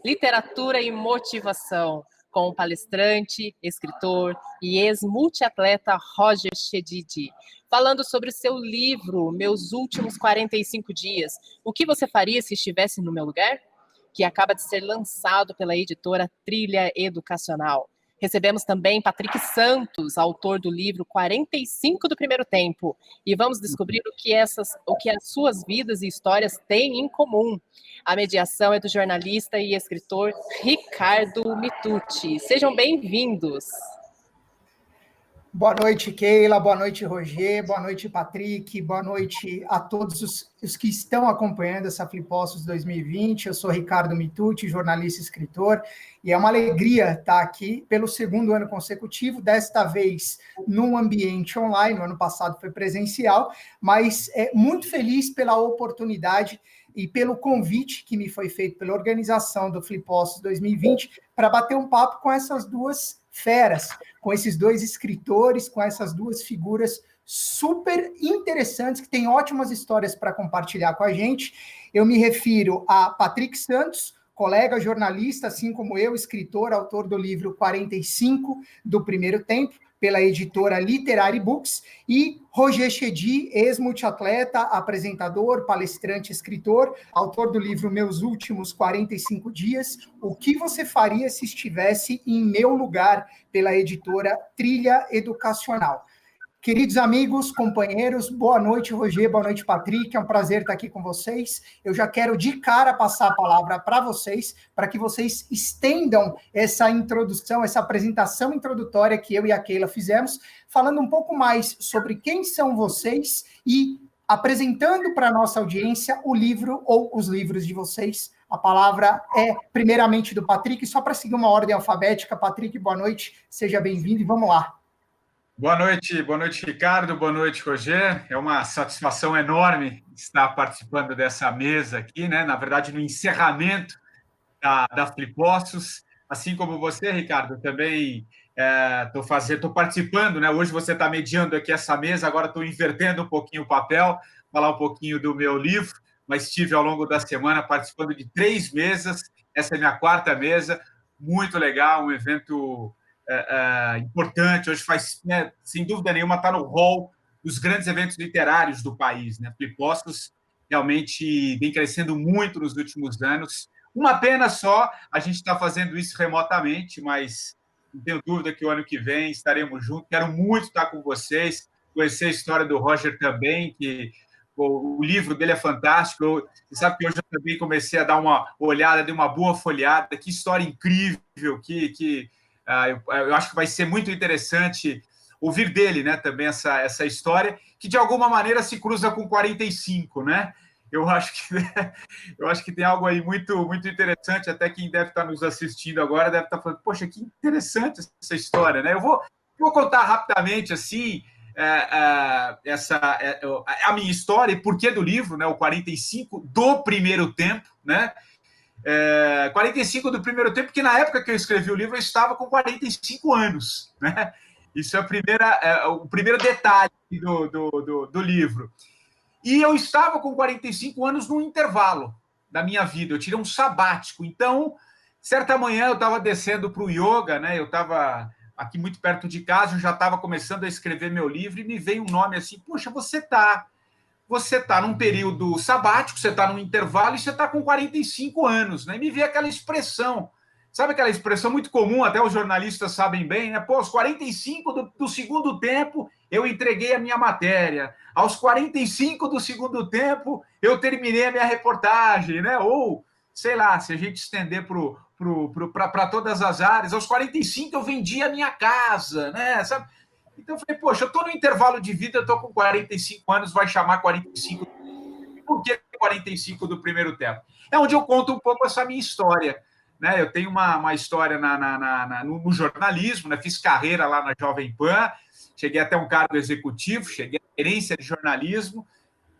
Literatura e Motivação, com o palestrante, escritor e ex-multiatleta Roger Chedid, falando sobre o seu livro Meus Últimos 45 Dias. O que você faria se estivesse no meu lugar? Que acaba de ser lançado pela editora Trilha Educacional. Recebemos também Patrick Santos, autor do livro 45 do Primeiro Tempo, e vamos descobrir o que as suas vidas e histórias têm em comum. A mediação é do jornalista e escritor Ricardo Mitucci. Sejam bem-vindos. Boa noite, Keila, boa noite, Roger, boa noite, Patrick, boa noite a todos os que estão acompanhando essa Flippostos 2020. Eu sou Ricardo Mitucci, jornalista e escritor, e é uma alegria estar aqui pelo segundo ano consecutivo, desta vez num ambiente online. No ano passado foi presencial, mas muito feliz pela oportunidade e pelo convite que me foi feito pela organização do Flippostos 2020 para bater um papo com essas duas feras, com esses dois escritores, com essas duas figuras super interessantes, que têm ótimas histórias para compartilhar com a gente. Eu me refiro a Patrick Santos, colega jornalista, assim como eu, escritor, autor do livro 45 do Primeiro Tempo, pela editora Literary Books, e Roger Chedid, ex-multiatleta, apresentador, palestrante, escritor, autor do livro Meus Últimos 45 Dias, O que você faria se estivesse em meu lugar, pela editora Trilha Educacional. Queridos amigos, companheiros, boa noite, Roger, boa noite, Patrick, é um prazer estar aqui com vocês. Eu já quero de cara passar a palavra para vocês, para que vocês estendam essa introdução, essa apresentação introdutória que eu e a Keila fizemos, falando um pouco mais sobre quem são vocês e apresentando para a nossa audiência o livro ou os livros de vocês. A palavra é primeiramente do Patrick, só para seguir uma ordem alfabética. Patrick, boa noite, seja bem-vindo e vamos lá. Boa noite, Ricardo, boa noite, Roger. É uma satisfação enorme estar participando dessa mesa aqui, né? Na verdade, no encerramento da Flippostos. Assim como você, Ricardo, também estou participando, né? Hoje você está mediando aqui essa mesa, agora estou invertendo um pouquinho o papel, falar um pouquinho do meu livro, mas estive ao longo da semana participando de 3 mesas, essa é a minha 4ª mesa, muito legal, um evento importante, hoje faz, né, sem dúvida nenhuma, está no hall dos grandes eventos literários do país, né? Flippostos realmente vem crescendo muito nos últimos anos. Uma pena só, a gente está fazendo isso remotamente, mas não tenho dúvida que o ano que vem estaremos juntos. Quero muito estar com vocês, conhecer a história do Roger também, que o livro dele é fantástico. Você sabe que hoje eu também comecei a dar uma olhada, dei uma boa folhada. Que história incrível, eu acho que vai ser muito interessante ouvir dele, né, também essa história, que de alguma maneira se cruza com 45, né? Eu acho que tem algo aí muito, muito interessante, até quem deve estar nos assistindo agora deve estar falando, poxa, que interessante essa história, né? Eu vou contar rapidamente, assim, a minha história e porquê do livro, né, o 45 do Primeiro Tempo, né? 45 do Primeiro Tempo, porque na época que eu escrevi o livro eu estava com 45 anos, né? Isso é o primeiro detalhe do livro. E eu estava com 45 anos num intervalo da minha vida, eu tirei um sabático. Então, certa manhã eu estava descendo para o yoga, né? Eu estava aqui muito perto de casa, eu já estava começando a escrever meu livro e me veio um nome assim, poxa, você está num período sabático, você está num intervalo e você está com 45 anos, né? E me veio aquela expressão, sabe aquela expressão muito comum, até os jornalistas sabem bem, né? Pô, aos 45 do segundo tempo, eu entreguei a minha matéria. Aos 45 do segundo tempo, eu terminei a minha reportagem, né? Ou, sei lá, se a gente estender para todas as áreas, aos 45 eu vendi a minha casa, né? Sabe? Então, eu falei, poxa, eu estou no intervalo de vida, eu estou com 45 anos, vai chamar 45. Por que 45 do Primeiro Tempo? É onde eu conto um pouco essa minha história. Né? Eu tenho uma história no jornalismo, né? Fiz carreira lá na Jovem Pan, cheguei até um cargo executivo, cheguei à gerência de jornalismo,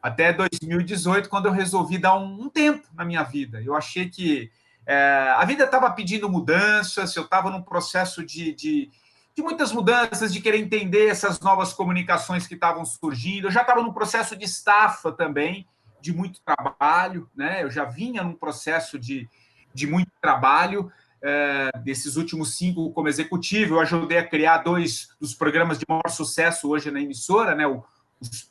até 2018, quando eu resolvi dar um tempo na minha vida. Eu achei que a vida estava pedindo mudanças, eu estava num processo de muitas mudanças, de querer entender essas novas comunicações que estavam surgindo. Eu já estava num processo de estafa também, de muito trabalho, né? Eu já vinha num processo de de muito trabalho. Desses últimos 5 como executivo, eu ajudei a criar 2 dos programas de maior sucesso hoje na emissora, né? Os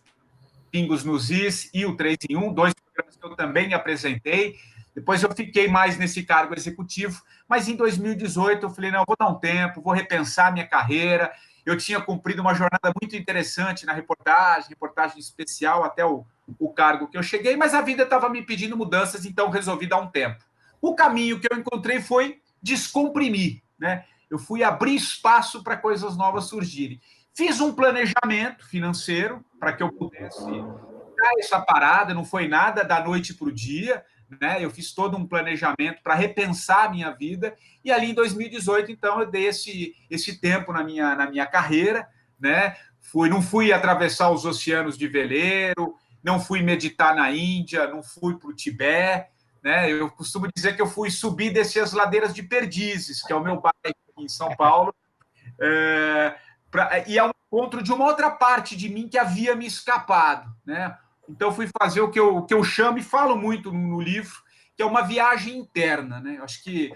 Pingos nos Is e o 3 em 1, 2 programas que eu também apresentei. Depois eu fiquei mais nesse cargo executivo, mas em 2018 eu falei, não, eu vou dar um tempo, vou repensar a minha carreira. Eu tinha cumprido uma jornada muito interessante na reportagem especial até o cargo que eu cheguei, mas a vida estava me pedindo mudanças, então resolvi dar um tempo. O caminho que eu encontrei foi descomprimir, né? Eu fui abrir espaço para coisas novas surgirem. Fiz um planejamento financeiro para que eu pudesse dar essa parada, não foi nada da noite para o dia, né? Eu fiz todo um planejamento para repensar a minha vida, e ali em 2018, então, eu dei esse tempo na minha carreira, né? Não fui atravessar os oceanos de veleiro, não fui meditar na Índia, não fui para o Tibete, né? Eu costumo dizer que eu fui subir e descer as ladeiras de Perdizes, que é o meu bairro aqui em São Paulo, e é um encontro de uma outra parte de mim que havia me escapado, né? Então, fui fazer o que eu chamo e falo muito no livro, que é uma viagem interna, né? Eu acho que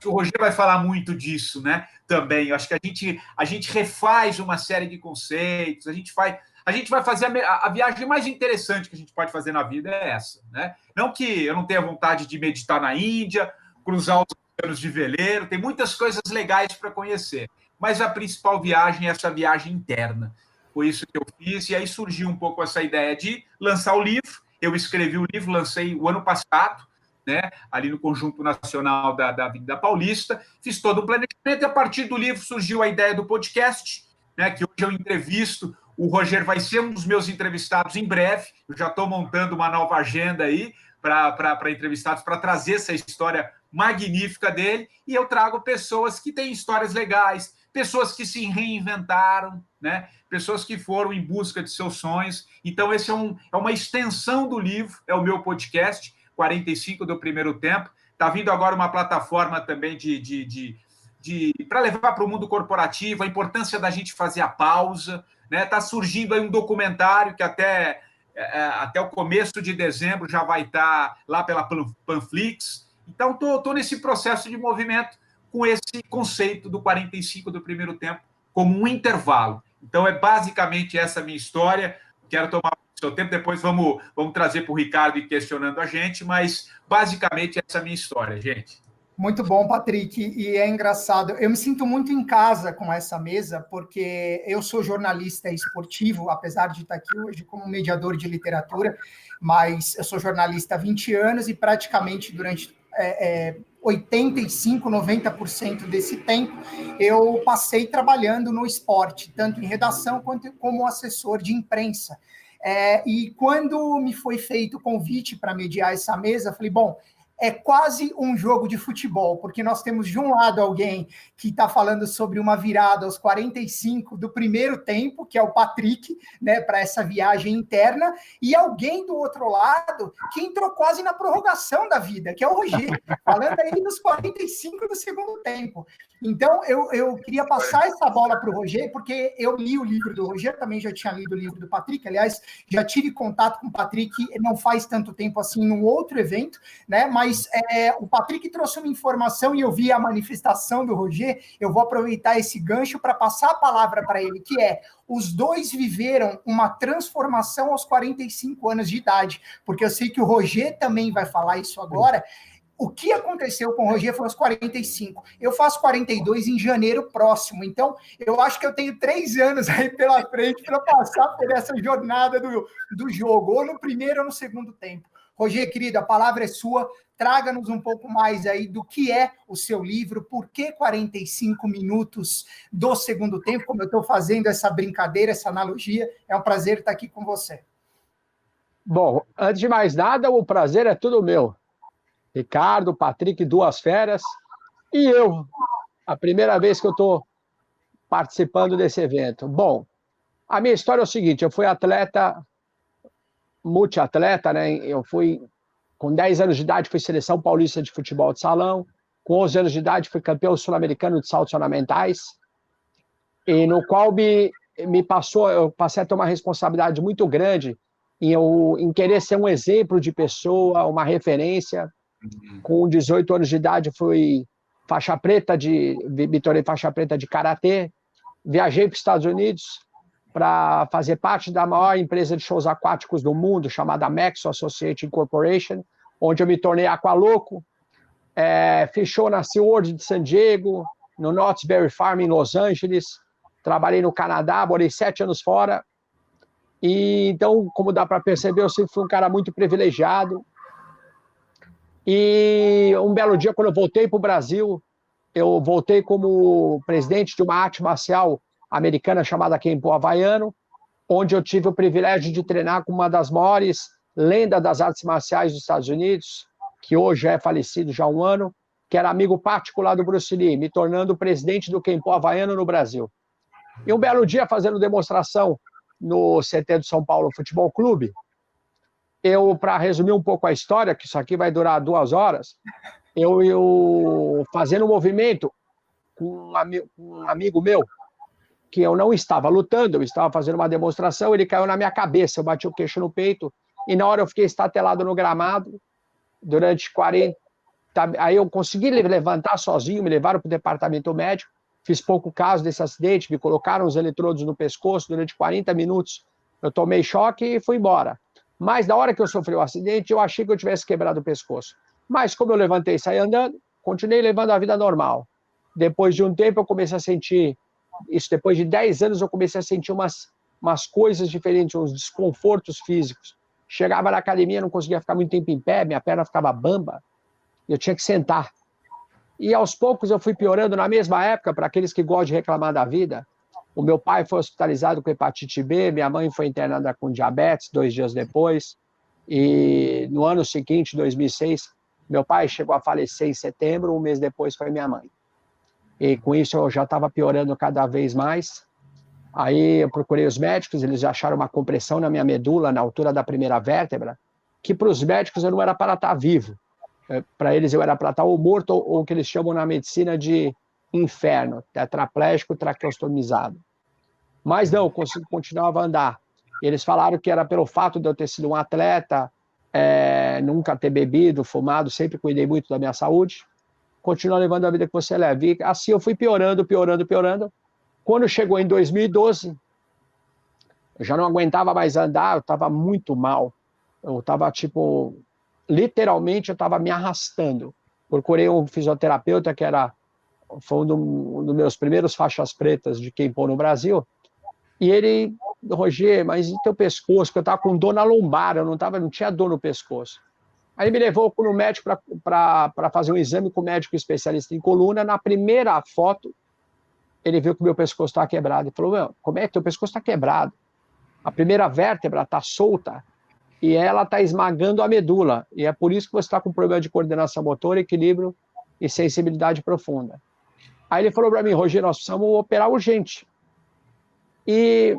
o Roger vai falar muito disso, né? Também. Eu acho que a gente refaz uma série de conceitos, a gente vai fazer a viagem mais interessante que a gente pode fazer na vida é essa, né? Não que eu não tenha vontade de meditar na Índia, cruzar os oceanos de veleiro, tem muitas coisas legais para conhecer, mas a principal viagem é essa viagem interna. Foi isso que eu fiz, e aí surgiu um pouco essa ideia de lançar o livro. Eu escrevi o livro, lancei o ano passado, né, ali no Conjunto Nacional da Avenida Paulista, fiz todo um planejamento, e a partir do livro surgiu a ideia do podcast, né, que hoje eu entrevisto, o Roger vai ser um dos meus entrevistados em breve, eu já estou montando uma nova agenda aí para entrevistados, para trazer essa história magnífica dele, e eu trago pessoas que têm histórias legais, pessoas que se reinventaram, né? Pessoas que foram em busca de seus sonhos. Então, esse é uma extensão do livro, é o meu podcast, 45 do Primeiro Tempo. Está vindo agora uma plataforma também para levar para o mundo corporativo, a importância da gente fazer a pausa, né? Está surgindo aí um documentário que até o começo de dezembro já vai estar lá pela Panflix. Então, estou nesse processo de movimento com esse conceito do 45 do Primeiro Tempo como um intervalo. Então, é basicamente essa minha história. Quero tomar o seu tempo, depois vamos trazer para o Ricardo e questionando a gente, mas basicamente essa é a minha história, gente. Muito bom, Patrick, e é engraçado. Eu me sinto muito em casa com essa mesa, porque eu sou jornalista esportivo, apesar de estar aqui hoje como mediador de literatura, mas eu sou jornalista há 20 anos e praticamente durante 85%, 90% desse tempo, eu passei trabalhando no esporte, tanto em redação quanto como assessor de imprensa. E quando me foi feito o convite para mediar essa mesa, falei, bom, é quase um jogo de futebol, porque nós temos de um lado alguém que está falando sobre uma virada aos 45 do primeiro tempo, que é o Patrick, né, para essa viagem interna, e alguém do outro lado que entrou quase na prorrogação da vida, que é o Roger, falando aí dos 45 do segundo tempo. Então, eu queria passar essa bola para o Roger, porque eu li o livro do Roger, também já tinha lido o livro do Patrick, aliás, já tive contato com o Patrick não faz tanto tempo assim, num outro evento, né, mas o Patrick trouxe uma informação e eu vi a manifestação do Roger, eu vou aproveitar esse gancho para passar a palavra para ele, que os dois viveram uma transformação aos 45 anos de idade, porque eu sei que o Roger também vai falar isso agora. O que aconteceu com o Roger foi aos 45. Eu faço 42 em janeiro próximo, então eu acho que eu tenho 3 anos aí pela frente para passar por essa jornada do jogo, ou no primeiro ou no segundo tempo. Roger, querido, a palavra é sua. Traga-nos um pouco mais aí do que é o seu livro, por que 45 minutos do segundo tempo, como eu estou fazendo essa brincadeira, essa analogia. É um prazer estar aqui com você. Bom, antes de mais nada, o prazer é tudo meu. Ricardo, Patrick, duas feras, e eu, a primeira vez que eu estou participando desse evento. Bom, a minha história é o seguinte, eu fui atleta, multiatleta, né? Eu fui, com 10 anos de idade, fui seleção paulista de futebol de salão, com 11 anos de idade fui campeão sul-americano de saltos ornamentais, e no qual eu passei a ter uma responsabilidade muito grande em querer ser um exemplo de pessoa, uma referência. Com 18 anos de idade, fui me tornei faixa preta de karatê. Viajei para os Estados Unidos para fazer parte da maior empresa de shows aquáticos do mundo, chamada Maxo Associated Corporation, onde eu me tornei aqualoco. Fiz show na SeaWorld de San Diego, no Knott's Berry Farm em Los Angeles. Trabalhei no Canadá, morei 7 anos fora. E então, como dá para perceber, eu sempre fui um cara muito privilegiado. E um belo dia, quando eu voltei para o Brasil, eu voltei como presidente de uma arte marcial americana chamada Kenpo Havaiano, onde eu tive o privilégio de treinar com uma das maiores lendas das artes marciais dos Estados Unidos, que hoje é falecido já há um ano, que era amigo particular do Bruce Lee, me tornando presidente do Kenpo Havaiano no Brasil. E um belo dia, fazendo demonstração no CT do São Paulo Futebol Clube, para resumir um pouco a história, que isso aqui vai durar 2 horas, eu fazendo um movimento com um amigo meu, que eu não estava lutando, eu estava fazendo uma demonstração, ele caiu na minha cabeça, eu bati o queixo no peito, e na hora eu fiquei estatelado no gramado, durante 40... Aí eu consegui levantar sozinho, me levaram para o departamento médico, fiz pouco caso desse acidente, me colocaram os eletrodos no pescoço, durante 40 minutos eu tomei choque e fui embora. Mas na hora que eu sofri o acidente, eu achei que eu tivesse quebrado o pescoço. Mas como eu levantei e saí andando, continuei levando a vida normal. Depois de um tempo eu comecei a sentir, depois de 10 anos eu comecei a sentir umas coisas diferentes, uns desconfortos físicos. Chegava na academia, não conseguia ficar muito tempo em pé, minha perna ficava bamba, eu tinha que sentar. E aos poucos eu fui piorando. Na mesma época, para aqueles que gostam de reclamar da vida, o meu pai foi hospitalizado com hepatite B, minha mãe foi internada com diabetes 2 dias depois, e no ano seguinte, 2006, meu pai chegou a falecer em setembro, um mês depois foi minha mãe. E com isso eu já estava piorando cada vez mais. Aí eu procurei os médicos, eles acharam uma compressão na minha medula, na altura da primeira vértebra, que para os médicos eu não era para estar vivo. Para eles eu era para estar ou morto, ou o que eles chamam na medicina de inferno, tetraplégico, traqueostomizado. Mas não, eu continuava a andar. Eles falaram que era pelo fato de eu ter sido um atleta, nunca ter bebido, fumado, sempre cuidei muito da minha saúde. Continua levando a vida que você leva. E assim eu fui piorando. Quando chegou em 2012, eu já não aguentava mais andar, eu estava muito mal. Eu estava, literalmente, eu estava me arrastando. Procurei um fisioterapeuta que foi um dos meus primeiros faixas pretas de Kenpo no Brasil, e ele, Roger, mas e teu pescoço? Porque eu estava com dor na lombar, eu não tinha dor no pescoço. Aí ele me levou no médico para fazer um exame com o médico especialista em coluna. Na primeira foto, ele viu que meu pescoço estava quebrado. Ele falou, meu, como é que teu pescoço está quebrado? A primeira vértebra está solta e ela está esmagando a medula. E é por isso que você está com problema de coordenação motora, equilíbrio e sensibilidade profunda. Aí ele falou para mim, Roger, nós precisamos operar urgente. E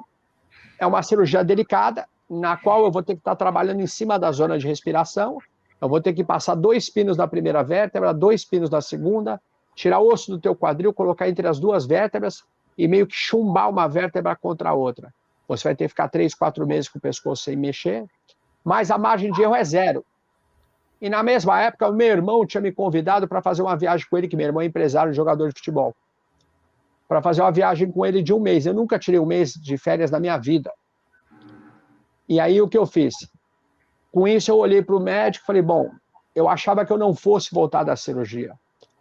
é uma cirurgia delicada, na qual eu vou ter que estar trabalhando em cima da zona de respiração. Eu vou ter que passar 2 pinos na primeira vértebra, 2 pinos na segunda, tirar o osso do teu quadril, colocar entre as 2 vértebras e meio que chumbar uma vértebra contra a outra. Você vai ter que ficar 3, 4 meses com o pescoço sem mexer, mas a margem de erro é 0. E na mesma época, o meu irmão tinha me convidado para fazer uma viagem com ele, que meu irmão é empresário e jogador de futebol, para fazer uma viagem com ele de 1 mês. Eu nunca tirei 1 mês de férias na minha vida. E aí o que eu fiz? Com isso eu olhei para o médico e falei, bom, eu achava que eu não fosse voltar da cirurgia,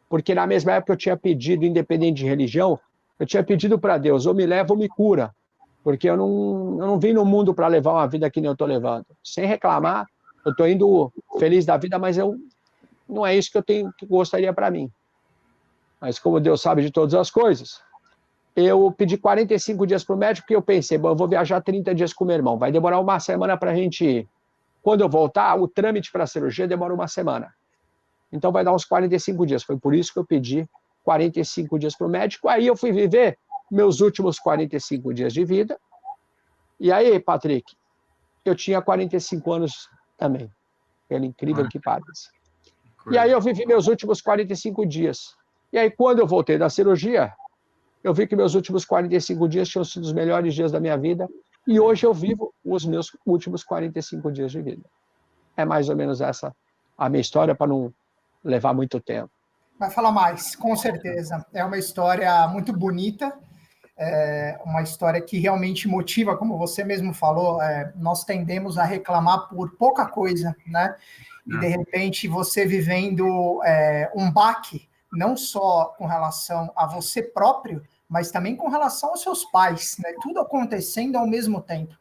porque na mesma época eu tinha pedido, independente de religião, eu tinha pedido para Deus, ou me leva ou me cura, porque eu não vim no mundo para levar uma vida que nem eu estou levando. Sem reclamar, eu estou indo feliz da vida, mas não é isso que gostaria para mim. Mas como Deus sabe de todas as coisas, eu pedi 45 dias para o médico, porque eu pensei, bom, eu vou viajar 30 dias com meu irmão, vai demorar 1 semana para a gente ir. Quando eu voltar, o trâmite para a cirurgia demora 1 semana. Então vai dar uns 45 dias. Foi por isso que eu pedi 45 dias para o médico. Aí eu fui viver meus últimos 45 dias de vida. E aí, Patrick, eu tinha 45 anos também, pelo incrível que pareça. E aí eu vivi meus últimos 45 dias. E aí, quando eu voltei da cirurgia, eu vi que meus últimos 45 dias tinham sido os melhores dias da minha vida. E hoje eu vivo os meus últimos 45 dias de vida. É mais ou menos essa a minha história, para não levar muito tempo. Vai falar mais, com certeza. É uma história muito bonita, uma história que realmente motiva, como você mesmo falou, nós tendemos a reclamar por pouca coisa, né? E, de repente, você vivendo um baque, não só com relação a você próprio, mas também com relação aos seus pais, né? Tudo acontecendo ao mesmo tempo.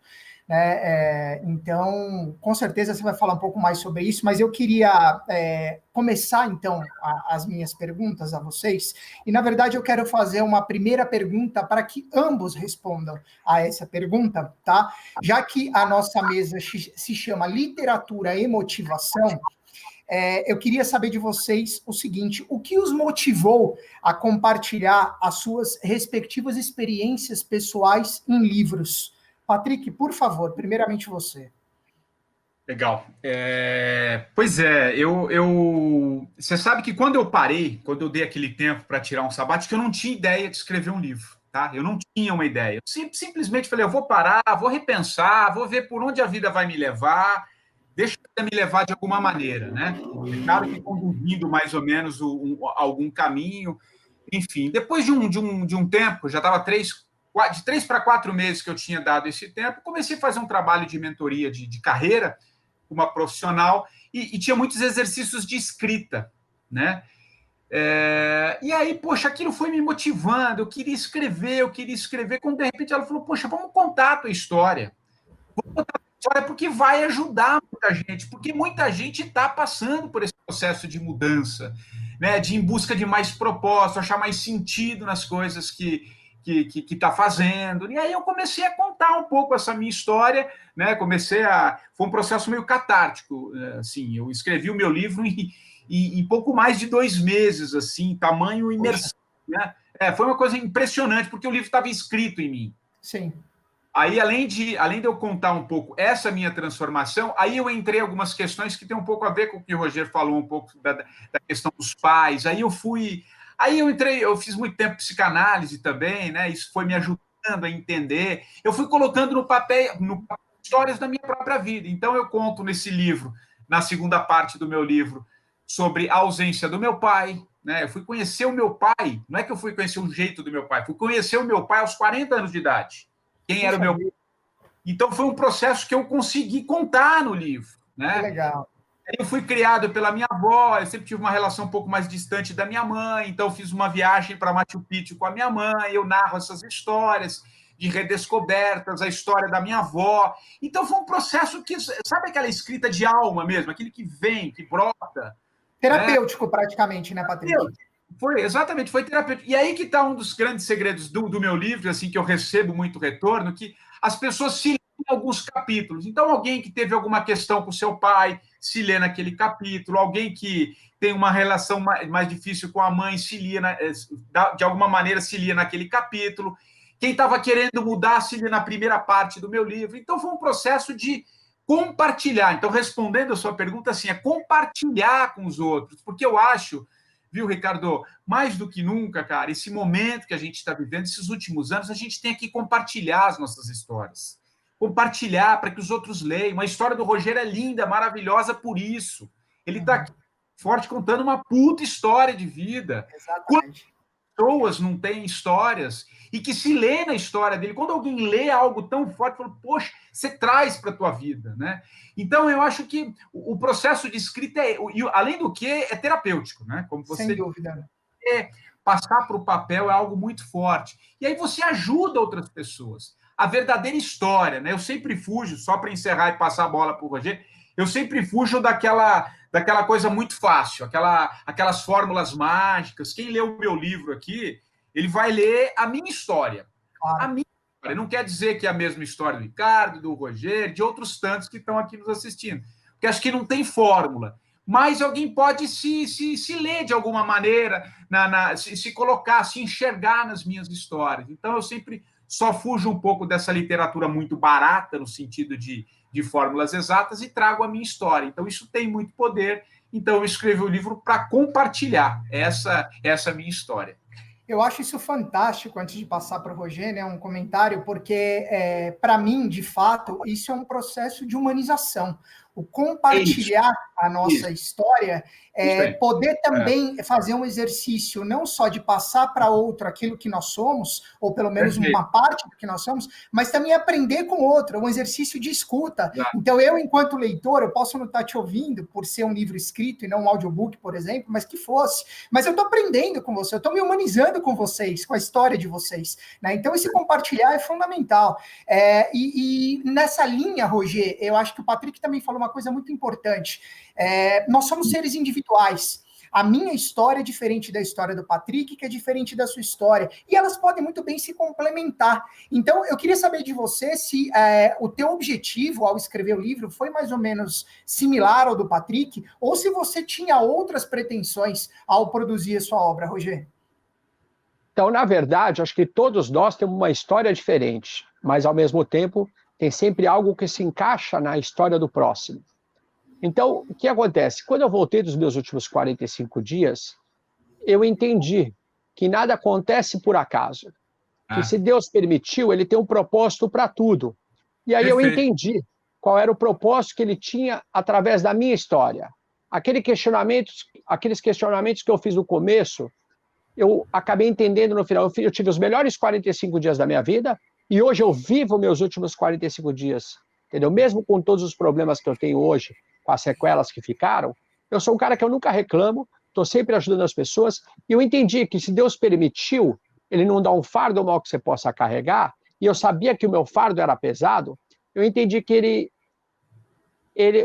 Então, com certeza você vai falar um pouco mais sobre isso, mas eu queria começar, então, as minhas perguntas a vocês, e, na verdade, eu quero fazer uma primeira pergunta para que ambos respondam a essa pergunta, tá? Já que a nossa mesa se chama Literatura e Motivação, eu queria saber de vocês o seguinte: o que os motivou a compartilhar as suas respectivas experiências pessoais em livros? Patrick, por favor, primeiramente você. Legal. Pois é, você sabe que quando eu dei aquele tempo para tirar um sabático, eu não tinha ideia de escrever um livro, tá? Eu não tinha uma ideia. Eu simplesmente falei, eu vou parar, vou repensar, vou ver por onde a vida vai me levar, deixa eu me levar de alguma maneira, né? É claro que conduzindo mais ou menos algum caminho, enfim. Depois de um tempo, já estava de 3 para 4 meses que eu tinha dado esse tempo, comecei a fazer um trabalho de mentoria de carreira, uma profissional, e tinha muitos exercícios de escrita, né? E aí, poxa, aquilo foi me motivando, eu queria escrever, quando de repente ela falou, poxa, vamos contar a tua história. Vamos contar a tua história porque vai ajudar muita gente, porque muita gente está passando por esse processo de mudança, né? De ir em busca de mais propósito, achar mais sentido nas coisas que está fazendo. E aí eu comecei a contar um pouco essa minha história, né? Foi um processo meio catártico, assim. Eu escrevi o meu livro em pouco mais de 2 meses, assim, tamanho imersivo, né? Foi uma coisa impressionante, porque o livro estava escrito em mim. Sim. Aí, além de eu contar um pouco essa minha transformação, aí eu entrei em algumas questões que tem um pouco a ver com o que o Roger falou, um pouco da questão dos pais. Eu fiz muito tempo psicanálise também, né? Isso foi me ajudando a entender. Eu fui colocando no papel histórias da minha própria vida. Então, eu conto nesse livro, na segunda parte do meu livro, sobre a ausência do meu pai, né? Eu fui conhecer o meu pai, não é que eu fui conhecer o jeito do meu pai, fui conhecer o meu pai aos 40 anos de idade. Quem era o meu pai? Então, foi um processo que eu consegui contar no livro, né? Que legal. Eu fui criado pela minha avó, eu sempre tive uma relação um pouco mais distante da minha mãe, então fiz uma viagem para Machu Picchu com a minha mãe, eu narro essas histórias de redescobertas, a história da minha avó. Então foi um processo que, sabe aquela escrita de alma mesmo, aquele que vem, que brota? Terapêutico, praticamente, né, Patrick? Exatamente, foi terapêutico. E aí que está um dos grandes segredos do meu livro, assim, que eu recebo muito retorno, que as pessoas se lêem em alguns capítulos. Então, alguém que teve alguma questão com seu pai se lê naquele capítulo, alguém que tem uma relação mais difícil com a mãe se lia, de alguma maneira, se lia naquele capítulo. Quem estava querendo mudar se lia na primeira parte do meu livro. Então, foi um processo de compartilhar. Então, respondendo a sua pergunta, assim, é compartilhar com os outros, porque eu acho, viu, Ricardo, mais do que nunca, cara, esse momento que a gente está vivendo, esses últimos anos, a gente tem que compartilhar as nossas histórias. Compartilhar para que os outros leiam. A história do Rogério é linda, maravilhosa por isso. Ele está aqui forte contando uma puta história de vida. Exatamente. Pessoas não têm histórias e que se lê na história dele. Quando alguém lê algo tão forte, fala, poxa, você traz para a tua vida, né? Então, eu acho que o processo de escrita, além do que, é terapêutico, né? Como você Sem dúvida. Passar para o papel é algo muito forte. E aí você ajuda outras pessoas. A verdadeira história, né? Eu sempre fujo, só para encerrar e passar a bola para o Roger, eu sempre fujo daquela coisa muito fácil, aquelas fórmulas mágicas. Quem lê o meu livro aqui, ele vai ler a minha história. Claro. A minha história. Não quer dizer que é a mesma história do Ricardo, do Roger, de outros tantos que estão aqui nos assistindo. Porque acho que não tem fórmula. Mas alguém pode se ler de alguma maneira, se colocar, se enxergar nas minhas histórias. Então, eu sempre só fujo um pouco dessa literatura muito barata, no sentido de fórmulas exatas, e trago a minha história. Então, isso tem muito poder. Então, eu escrevi o livro para compartilhar essa minha história. Eu acho isso fantástico, antes de passar para o Roger, né, um comentário, porque, para mim, de fato, isso é um processo de humanização. O compartilhar a nossa história, poder também fazer um exercício não só de passar para outro aquilo que nós somos, ou pelo menos uma parte do que nós somos, mas também aprender com outro, um exercício de escuta. Então, eu, enquanto leitor, eu posso não estar te ouvindo por ser um livro escrito e não um audiobook, por exemplo, mas que fosse. Mas eu estou aprendendo com você, eu estou me humanizando com vocês, com a história de vocês, né? Então, esse compartilhar é fundamental. E nessa linha, Roger, eu acho que o Patrick também falou uma coisa muito importante. Nós somos seres individuais. A minha história é diferente da história do Patrick, que é diferente da sua história. E elas podem muito bem se complementar. Então, eu queria saber de você se o teu objetivo ao escrever o livro foi mais ou menos similar ao do Patrick, ou se você tinha outras pretensões ao produzir a sua obra, Roger. Então, na verdade, acho que todos nós temos uma história diferente, mas, ao mesmo tempo, tem sempre algo que se encaixa na história do próximo. Então, o que acontece? Quando eu voltei dos meus últimos 45 dias, eu entendi que nada acontece por acaso. Que se Deus permitiu, ele tem um propósito para tudo. E aí eu entendi qual era o propósito que ele tinha através da minha história. Aqueles questionamentos que eu fiz no começo, eu acabei entendendo no final. Eu tive os melhores 45 dias da minha vida e hoje eu vivo meus últimos 45 dias. Entendeu? Mesmo com todos os problemas que eu tenho hoje, com as sequelas que ficaram, eu sou um cara que eu nunca reclamo, estou sempre ajudando as pessoas, e eu entendi que se Deus permitiu, ele não dá um fardo mal que você possa carregar, e eu sabia que o meu fardo era pesado, eu entendi que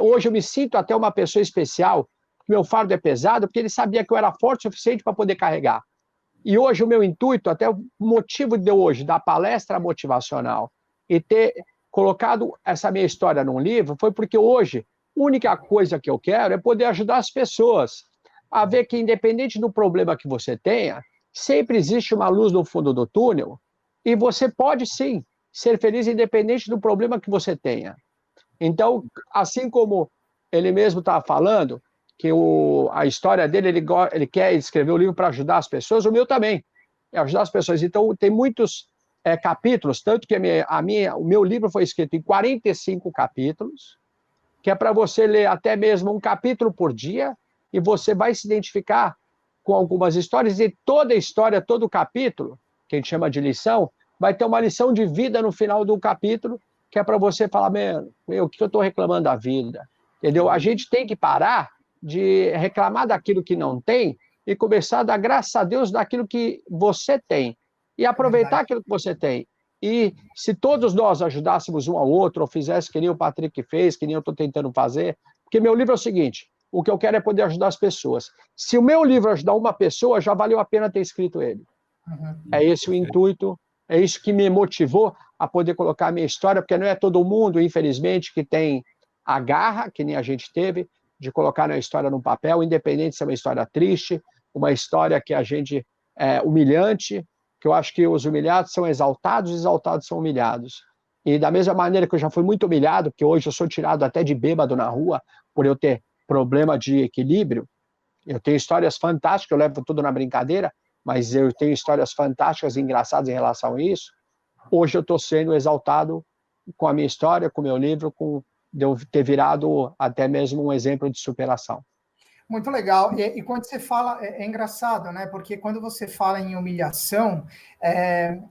hoje eu me sinto até uma pessoa especial, que meu fardo é pesado, porque ele sabia que eu era forte o suficiente para poder carregar. E hoje o meu intuito, até o motivo de eu hoje dar palestra motivacional e ter colocado essa minha história num livro, foi porque hoje a única coisa que eu quero é poder ajudar as pessoas a ver que, independente do problema que você tenha, sempre existe uma luz no fundo do túnel e você pode, sim, ser feliz independente do problema que você tenha. Então, assim como ele mesmo estava falando, que a história dele, ele quer escrever o livro para ajudar as pessoas, o meu também, é ajudar as pessoas. Então, tem muitos capítulos, tanto que o meu livro foi escrito em 45 capítulos, que é para você ler até mesmo um capítulo por dia, e você vai se identificar com algumas histórias, e toda história, todo capítulo, que a gente chama de lição, vai ter uma lição de vida no final do capítulo, que é para você falar, o que eu estou reclamando da vida? Entendeu? A gente tem que parar de reclamar daquilo que não tem e começar a dar graças a Deus daquilo que você tem, e aproveitar aquilo que você tem. E se todos nós ajudássemos um ao outro, ou fizesse que nem o Patrick fez, que nem eu estou tentando fazer, porque meu livro é o seguinte, o que eu quero é poder ajudar as pessoas. Se o meu livro ajudar uma pessoa, já valeu a pena ter escrito ele. É esse o intuito, é isso que me motivou a poder colocar a minha história, porque não é todo mundo, infelizmente, que tem a garra, que nem a gente teve, de colocar a história no papel, independente se é uma história triste, uma história que a gente é humilhante, que eu acho que os humilhados são exaltados, os exaltados são humilhados. E da mesma maneira que eu já fui muito humilhado, porque hoje eu sou tirado até de bêbado na rua, por eu ter problema de equilíbrio, eu tenho histórias fantásticas, eu levo tudo na brincadeira, mas eu tenho histórias fantásticas e engraçadas em relação a isso. Hoje eu estou sendo exaltado com a minha história, com o meu livro, de eu ter virado até mesmo um exemplo de superação. Muito legal. E quando você fala, é engraçado, né? Porque quando você fala em humilhação,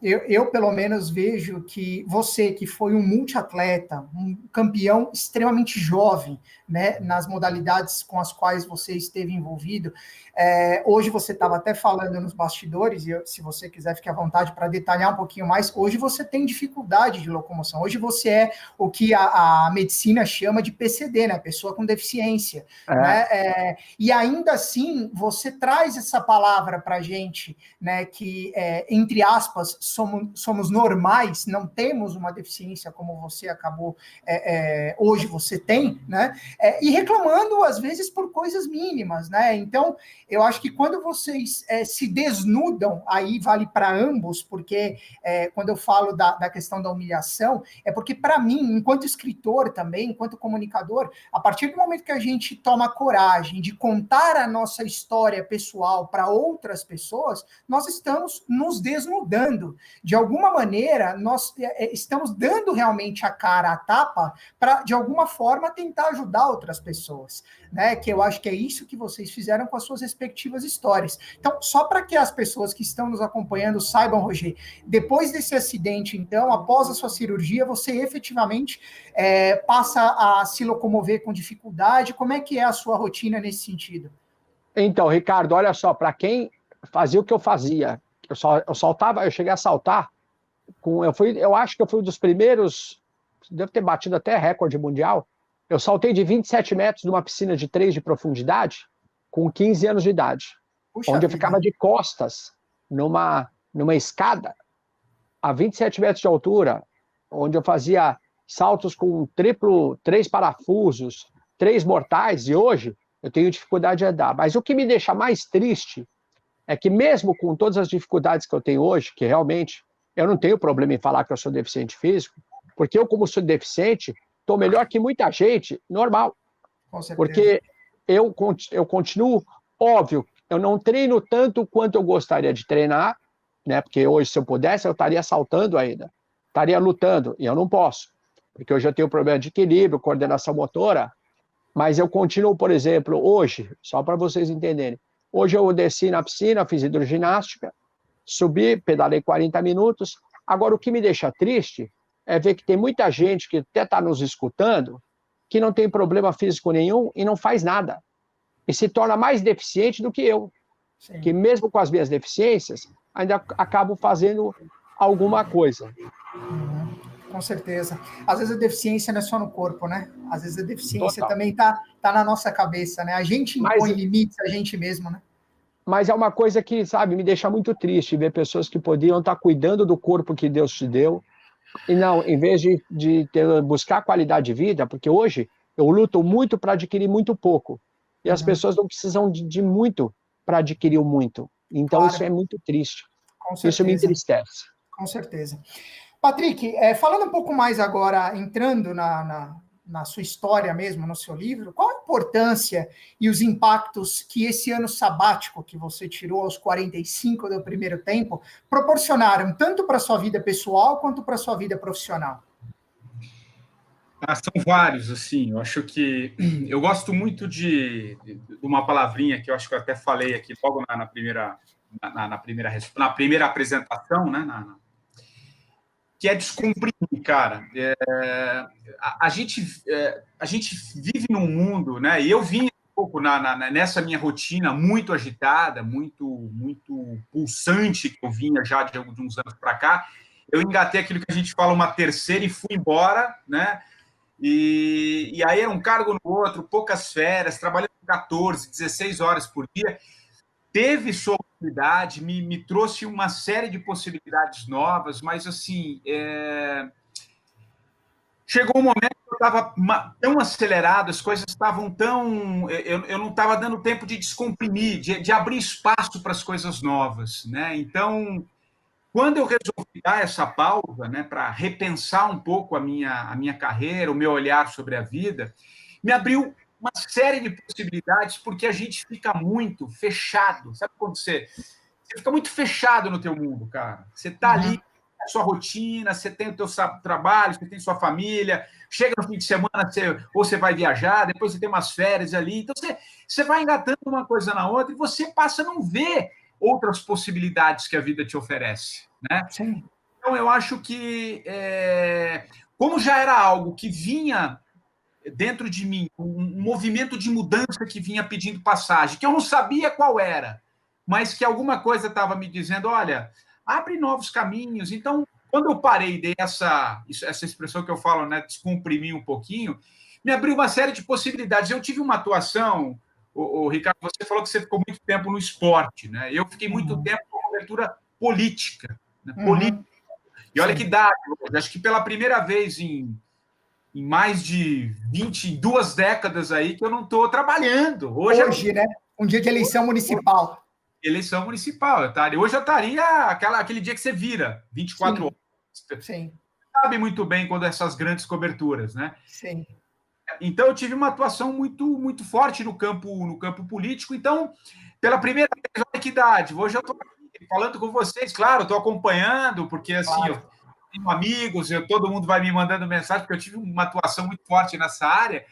eu pelo menos vejo que você, que foi um multiatleta, um campeão extremamente jovem, né? Nas modalidades com as quais você esteve envolvido, hoje você estava até falando nos bastidores, e se você quiser, fique à vontade para detalhar um pouquinho mais, hoje você tem dificuldade de locomoção, hoje você é o que a medicina chama de PCD, né? Pessoa com deficiência, né? E ainda assim, você traz essa palavra para a gente, né, que, entre aspas, somos normais, não temos uma deficiência como você acabou, hoje você tem, né, e reclamando, às vezes, por coisas mínimas, né? Então, eu acho que quando vocês se desnudam, aí vale para ambos, porque quando eu falo da questão da humilhação, é porque, para mim, enquanto escritor também, enquanto comunicador, a partir do momento que a gente toma coragem de contar a nossa história pessoal para outras pessoas, nós estamos nos desnudando. De alguma maneira, nós estamos dando realmente a cara à tapa para, de alguma forma, tentar ajudar outras pessoas, né? Que eu acho que é isso que vocês fizeram com as suas respectivas histórias. Então, só para que as pessoas que estão nos acompanhando saibam, Roger, depois desse acidente, então, após a sua cirurgia, você efetivamente passa a se locomover com dificuldade. Como é que é a sua rotina nesse sentido? Então, Ricardo, olha só, para quem fazia o que eu fazia, eu cheguei a saltar, eu acho que eu fui um dos primeiros, devo ter batido até recorde mundial, eu saltei de 27 metros numa piscina de 3 de profundidade, com 15 anos de idade, Puxa onde eu vida. ficava de costas, numa escada, a 27 metros de altura, onde eu fazia saltos com 3 parafusos, 3 mortais, e hoje eu tenho dificuldade de andar. Mas o que me deixa mais triste é que mesmo com todas as dificuldades que eu tenho hoje, que realmente eu não tenho problema em falar que eu sou deficiente físico, porque eu, como sou deficiente, estou melhor que muita gente normal. Com certeza. Porque eu continuo, óbvio, eu não treino tanto quanto eu gostaria de treinar, né? Porque hoje, se eu pudesse, eu estaria saltando ainda, estaria lutando, e eu não posso, porque hoje eu tenho problema de equilíbrio, coordenação motora, mas eu continuo, por exemplo, hoje, só para vocês entenderem, hoje eu desci na piscina, fiz hidroginástica, subi, pedalei 40 minutos. Agora, o que me deixa triste é ver que tem muita gente que até está nos escutando, que não tem problema físico nenhum e não faz nada. E se torna mais deficiente do que eu. Sim. Que mesmo com as minhas deficiências, ainda acabo fazendo alguma coisa. Com certeza. Às vezes a deficiência não é só no corpo, né? Às vezes a deficiência Total. também tá na nossa cabeça, né? A gente impõe limites a gente mesmo, né? Mas é uma coisa que, sabe, me deixa muito triste ver pessoas que podiam estar cuidando do corpo que Deus te deu, e não, em vez de buscar qualidade de vida, porque hoje eu luto muito para adquirir muito pouco, e as pessoas não precisam de muito para adquirir o muito. Então, Claro. isso é muito triste. Com certeza. Isso me entristece. Com certeza. Patrick, falando um pouco mais agora, entrando na sua história mesmo, no seu livro, qual a importância e os impactos que esse ano sabático que você tirou aos 45 do primeiro tempo proporcionaram, tanto para a sua vida pessoal quanto para a sua vida profissional? São vários, assim, eu acho que... Eu gosto muito de uma palavrinha que eu acho que eu até falei aqui logo na primeira apresentação, né, que é descomprimir, cara. A gente vive num mundo, né? E eu vim um pouco nessa minha rotina muito agitada, muito pulsante, que eu vinha já de uns anos para cá. Eu engatei aquilo que a gente fala uma terceira e fui embora, né? E aí era um cargo no outro, poucas férias, trabalhando 14, 16 horas por dia. Teve sua utilidade, me trouxe uma série de possibilidades novas, mas, assim, chegou um momento que eu estava tão acelerado, as coisas estavam tão... Eu não estava dando tempo de descomprimir, de abrir espaço para as coisas novas, né? Então, quando eu resolvi dar essa pausa, né, para repensar um pouco a minha carreira, o meu olhar sobre a vida, me abriu uma série de possibilidades, porque a gente fica muito fechado. Sabe quando você fica muito fechado no teu mundo, cara? Você está ali, a sua rotina, você tem o teu trabalho, você tem sua família, chega no fim de semana, ou você vai viajar, depois você tem umas férias ali. Então, você vai engatando uma coisa na outra e você passa a não ver outras possibilidades que a vida te oferece, né? Sim. Então, eu acho que, como já era algo que vinha dentro de mim, um movimento de mudança que vinha pedindo passagem, que eu não sabia qual era, mas que alguma coisa estava me dizendo, olha, abre novos caminhos. Então, quando eu parei, dei essa expressão que eu falo, né, descomprimir um pouquinho, me abriu uma série de possibilidades. Eu tive uma atuação, Ricardo, você falou que você ficou muito tempo no esporte, né? Eu fiquei muito tempo com cobertura política, né? Política. E olha que idade, acho que pela primeira vez em mais de 22 décadas aí que eu não estou trabalhando. Hoje, né? Um dia de eleição municipal. Eleição municipal. Hoje eu estaria aquele dia que você vira, 24 horas. Sim. Sabe muito bem quando essas grandes coberturas, né? Sim. Então, eu tive uma atuação muito forte no campo político. Então, pela primeira vez, olha que idade, hoje eu estou falando com vocês, claro, estou acompanhando, porque assim, eu tenho amigos, todo mundo vai me mandando mensagem, porque eu tive uma atuação muito forte nessa área,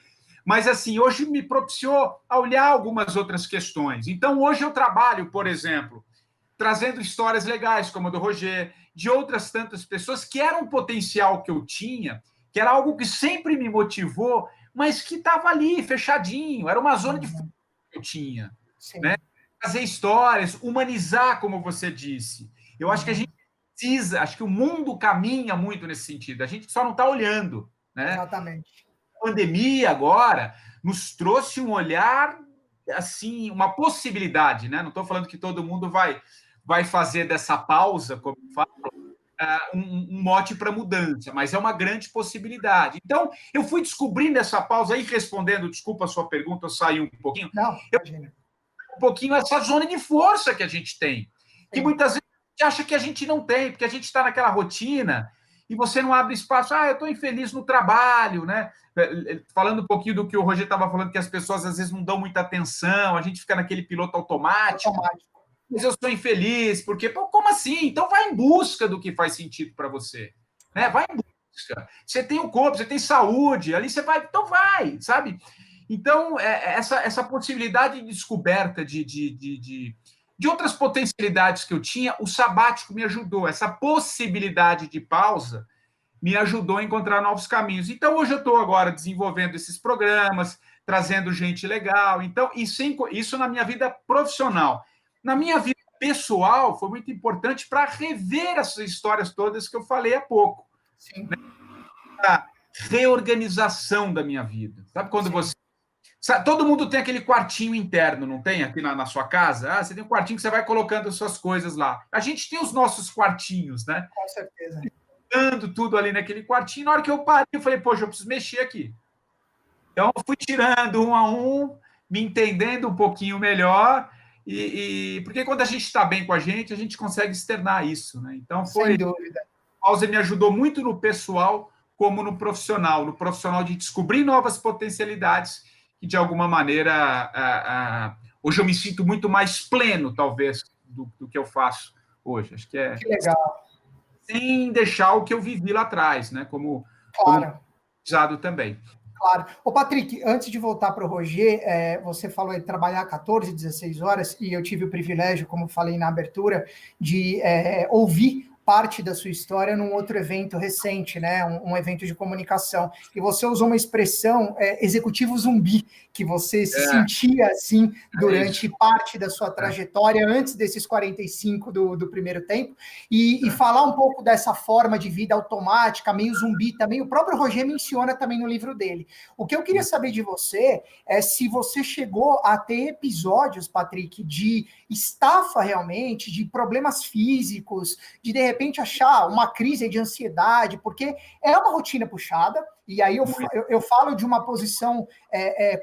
mas assim, hoje me propiciou a olhar algumas outras questões. Então, hoje eu trabalho, por exemplo, trazendo histórias legais, como a do Roger, de outras tantas pessoas, que era um potencial que eu tinha, que era algo que sempre me motivou, mas que estava ali, fechadinho, era uma zona de fogo que eu tinha. Né? Fazer histórias, humanizar, como você disse. Eu acho que a gente precisa, acho que o mundo caminha muito nesse sentido, a gente só não está olhando. Né? Exatamente. A pandemia agora nos trouxe um olhar, assim, uma possibilidade, né? Não estou falando que todo mundo vai fazer dessa pausa, como eu falo, um mote para mudança, mas é uma grande possibilidade. Então, eu fui descobrindo essa pausa aí, respondendo, desculpa a sua pergunta, eu saí um pouquinho. Não, imagina. Um pouquinho essa zona de força que a gente tem, que muitas vezes a gente acha que a gente não tem, porque a gente está naquela rotina e você não abre espaço. Eu estou infeliz no trabalho, né? Falando um pouquinho do que o Roger estava falando, que as pessoas às vezes não dão muita atenção, a gente fica naquele piloto automático. Mas eu sou infeliz, porque, pô, como assim? Então vai em busca do que faz sentido para você. Né? Vai em busca. Você tem o corpo, você tem saúde, ali você vai, então vai, sabe? Então, essa possibilidade de descoberta de outras potencialidades que eu tinha, o sabático me ajudou. Essa possibilidade de pausa me ajudou a encontrar novos caminhos. Então, hoje eu estou agora desenvolvendo esses programas, trazendo gente legal. Então, isso na minha vida profissional. Na minha vida pessoal, foi muito importante para rever essas histórias todas que eu falei há pouco. Sim. Né? A reorganização da minha vida. Sabe quando você... Todo mundo tem aquele quartinho interno, não tem? Aqui na sua casa. Você tem um quartinho que você vai colocando as suas coisas lá. A gente tem os nossos quartinhos, né? Com certeza. Colocando tudo ali naquele quartinho. Na hora que eu parei, eu falei, poxa, eu preciso mexer aqui. Então, eu fui tirando um a um, me entendendo um pouquinho melhor, porque quando a gente está bem com a gente consegue externar isso, né? Então, sem dúvida. A pausa me ajudou muito no pessoal como no profissional de descobrir novas potencialidades e, de alguma maneira, hoje eu me sinto muito mais pleno, talvez, do que eu faço hoje. Acho que é... Que legal. Sem deixar o que eu vivi lá atrás, né? Como usado também. Claro. Ô, Patrick, antes de voltar para o Roger, você falou de trabalhar 14, 16 horas, e eu tive o privilégio, como falei na abertura, de ouvir parte da sua história num outro evento recente, né? Um evento de comunicação. E você usou uma expressão, executivo zumbi, que você se sentia assim durante parte da sua trajetória, antes desses 45 do primeiro tempo, e falar um pouco dessa forma de vida automática, meio zumbi também. O próprio Roger menciona também no livro dele. O que eu queria saber de você é se você chegou a ter episódios, Patrick, de estafa realmente, de problemas físicos, de repente achar uma crise de ansiedade, porque é uma rotina puxada, e aí eu falo de uma posição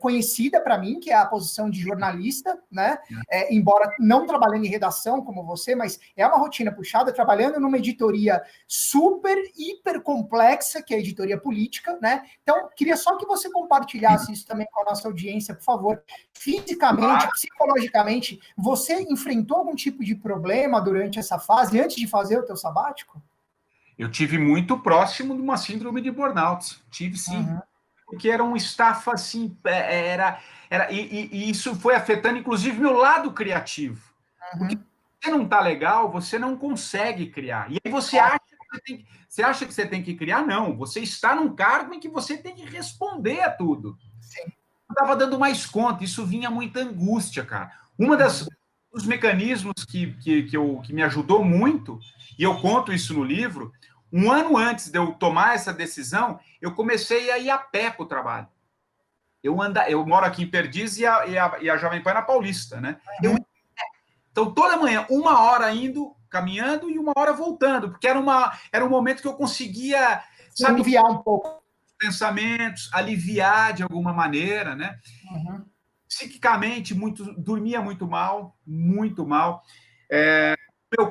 conhecida para mim, que é a posição de jornalista, né? Embora não trabalhando em redação como você, mas é uma rotina puxada, trabalhando numa editoria super, hiper complexa, que é a editoria política, né? Então, queria só que você compartilhasse isso também com a nossa audiência, por favor. Fisicamente, psicologicamente, você enfrentou algum tipo de problema durante essa fase, antes de fazer o teu sabático? Eu tive muito próximo de uma síndrome de burnout. Tive sim. Porque era um estafa assim, e isso foi afetando, inclusive, meu lado criativo. Porque se você não está legal, você não consegue criar. E aí você acha que você tem que criar? Não. Você está num cargo em que você tem que responder a tudo. Sim. Eu estava dando mais conta, isso vinha muita angústia, cara. Dos mecanismos que me ajudou muito, e eu conto isso no livro, um ano antes de eu tomar essa decisão, eu comecei a ir a pé para o trabalho. Eu moro aqui em Perdiz e a Jovem Pan na Paulista, né? Então, toda manhã, 1 hora indo, caminhando, e 1 hora voltando, porque era um momento que eu conseguia, sabe, aliviar um pouco pensamentos, aliviar de alguma maneira, né? Psiquicamente, dormia muito mal, meu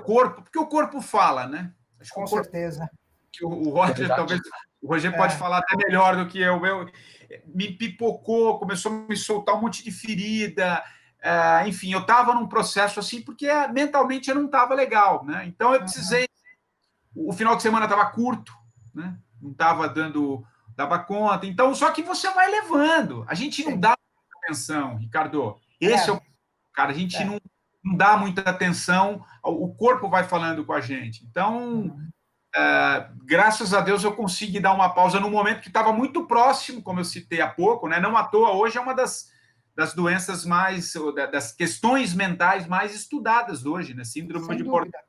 corpo, porque o corpo fala, né? Com certeza. que o Roger, talvez, o Roger pode falar até melhor do que eu. Me pipocou, começou a me soltar um monte de ferida. Enfim, eu estava num processo assim, porque mentalmente eu não estava legal, né? Então eu precisei. O final de semana estava curto, né? Não estava dava conta. Então, só que você vai levando. A gente não dá muita atenção, Ricardo. Esse é o cara, a gente não dá muita atenção, o corpo vai falando com a gente. Então, graças a Deus, eu consegui dar uma pausa no momento que estava muito próximo, como eu citei há pouco, né? Não à toa, hoje é uma das doenças mais, das questões mentais mais estudadas hoje, né? Síndrome de Portela.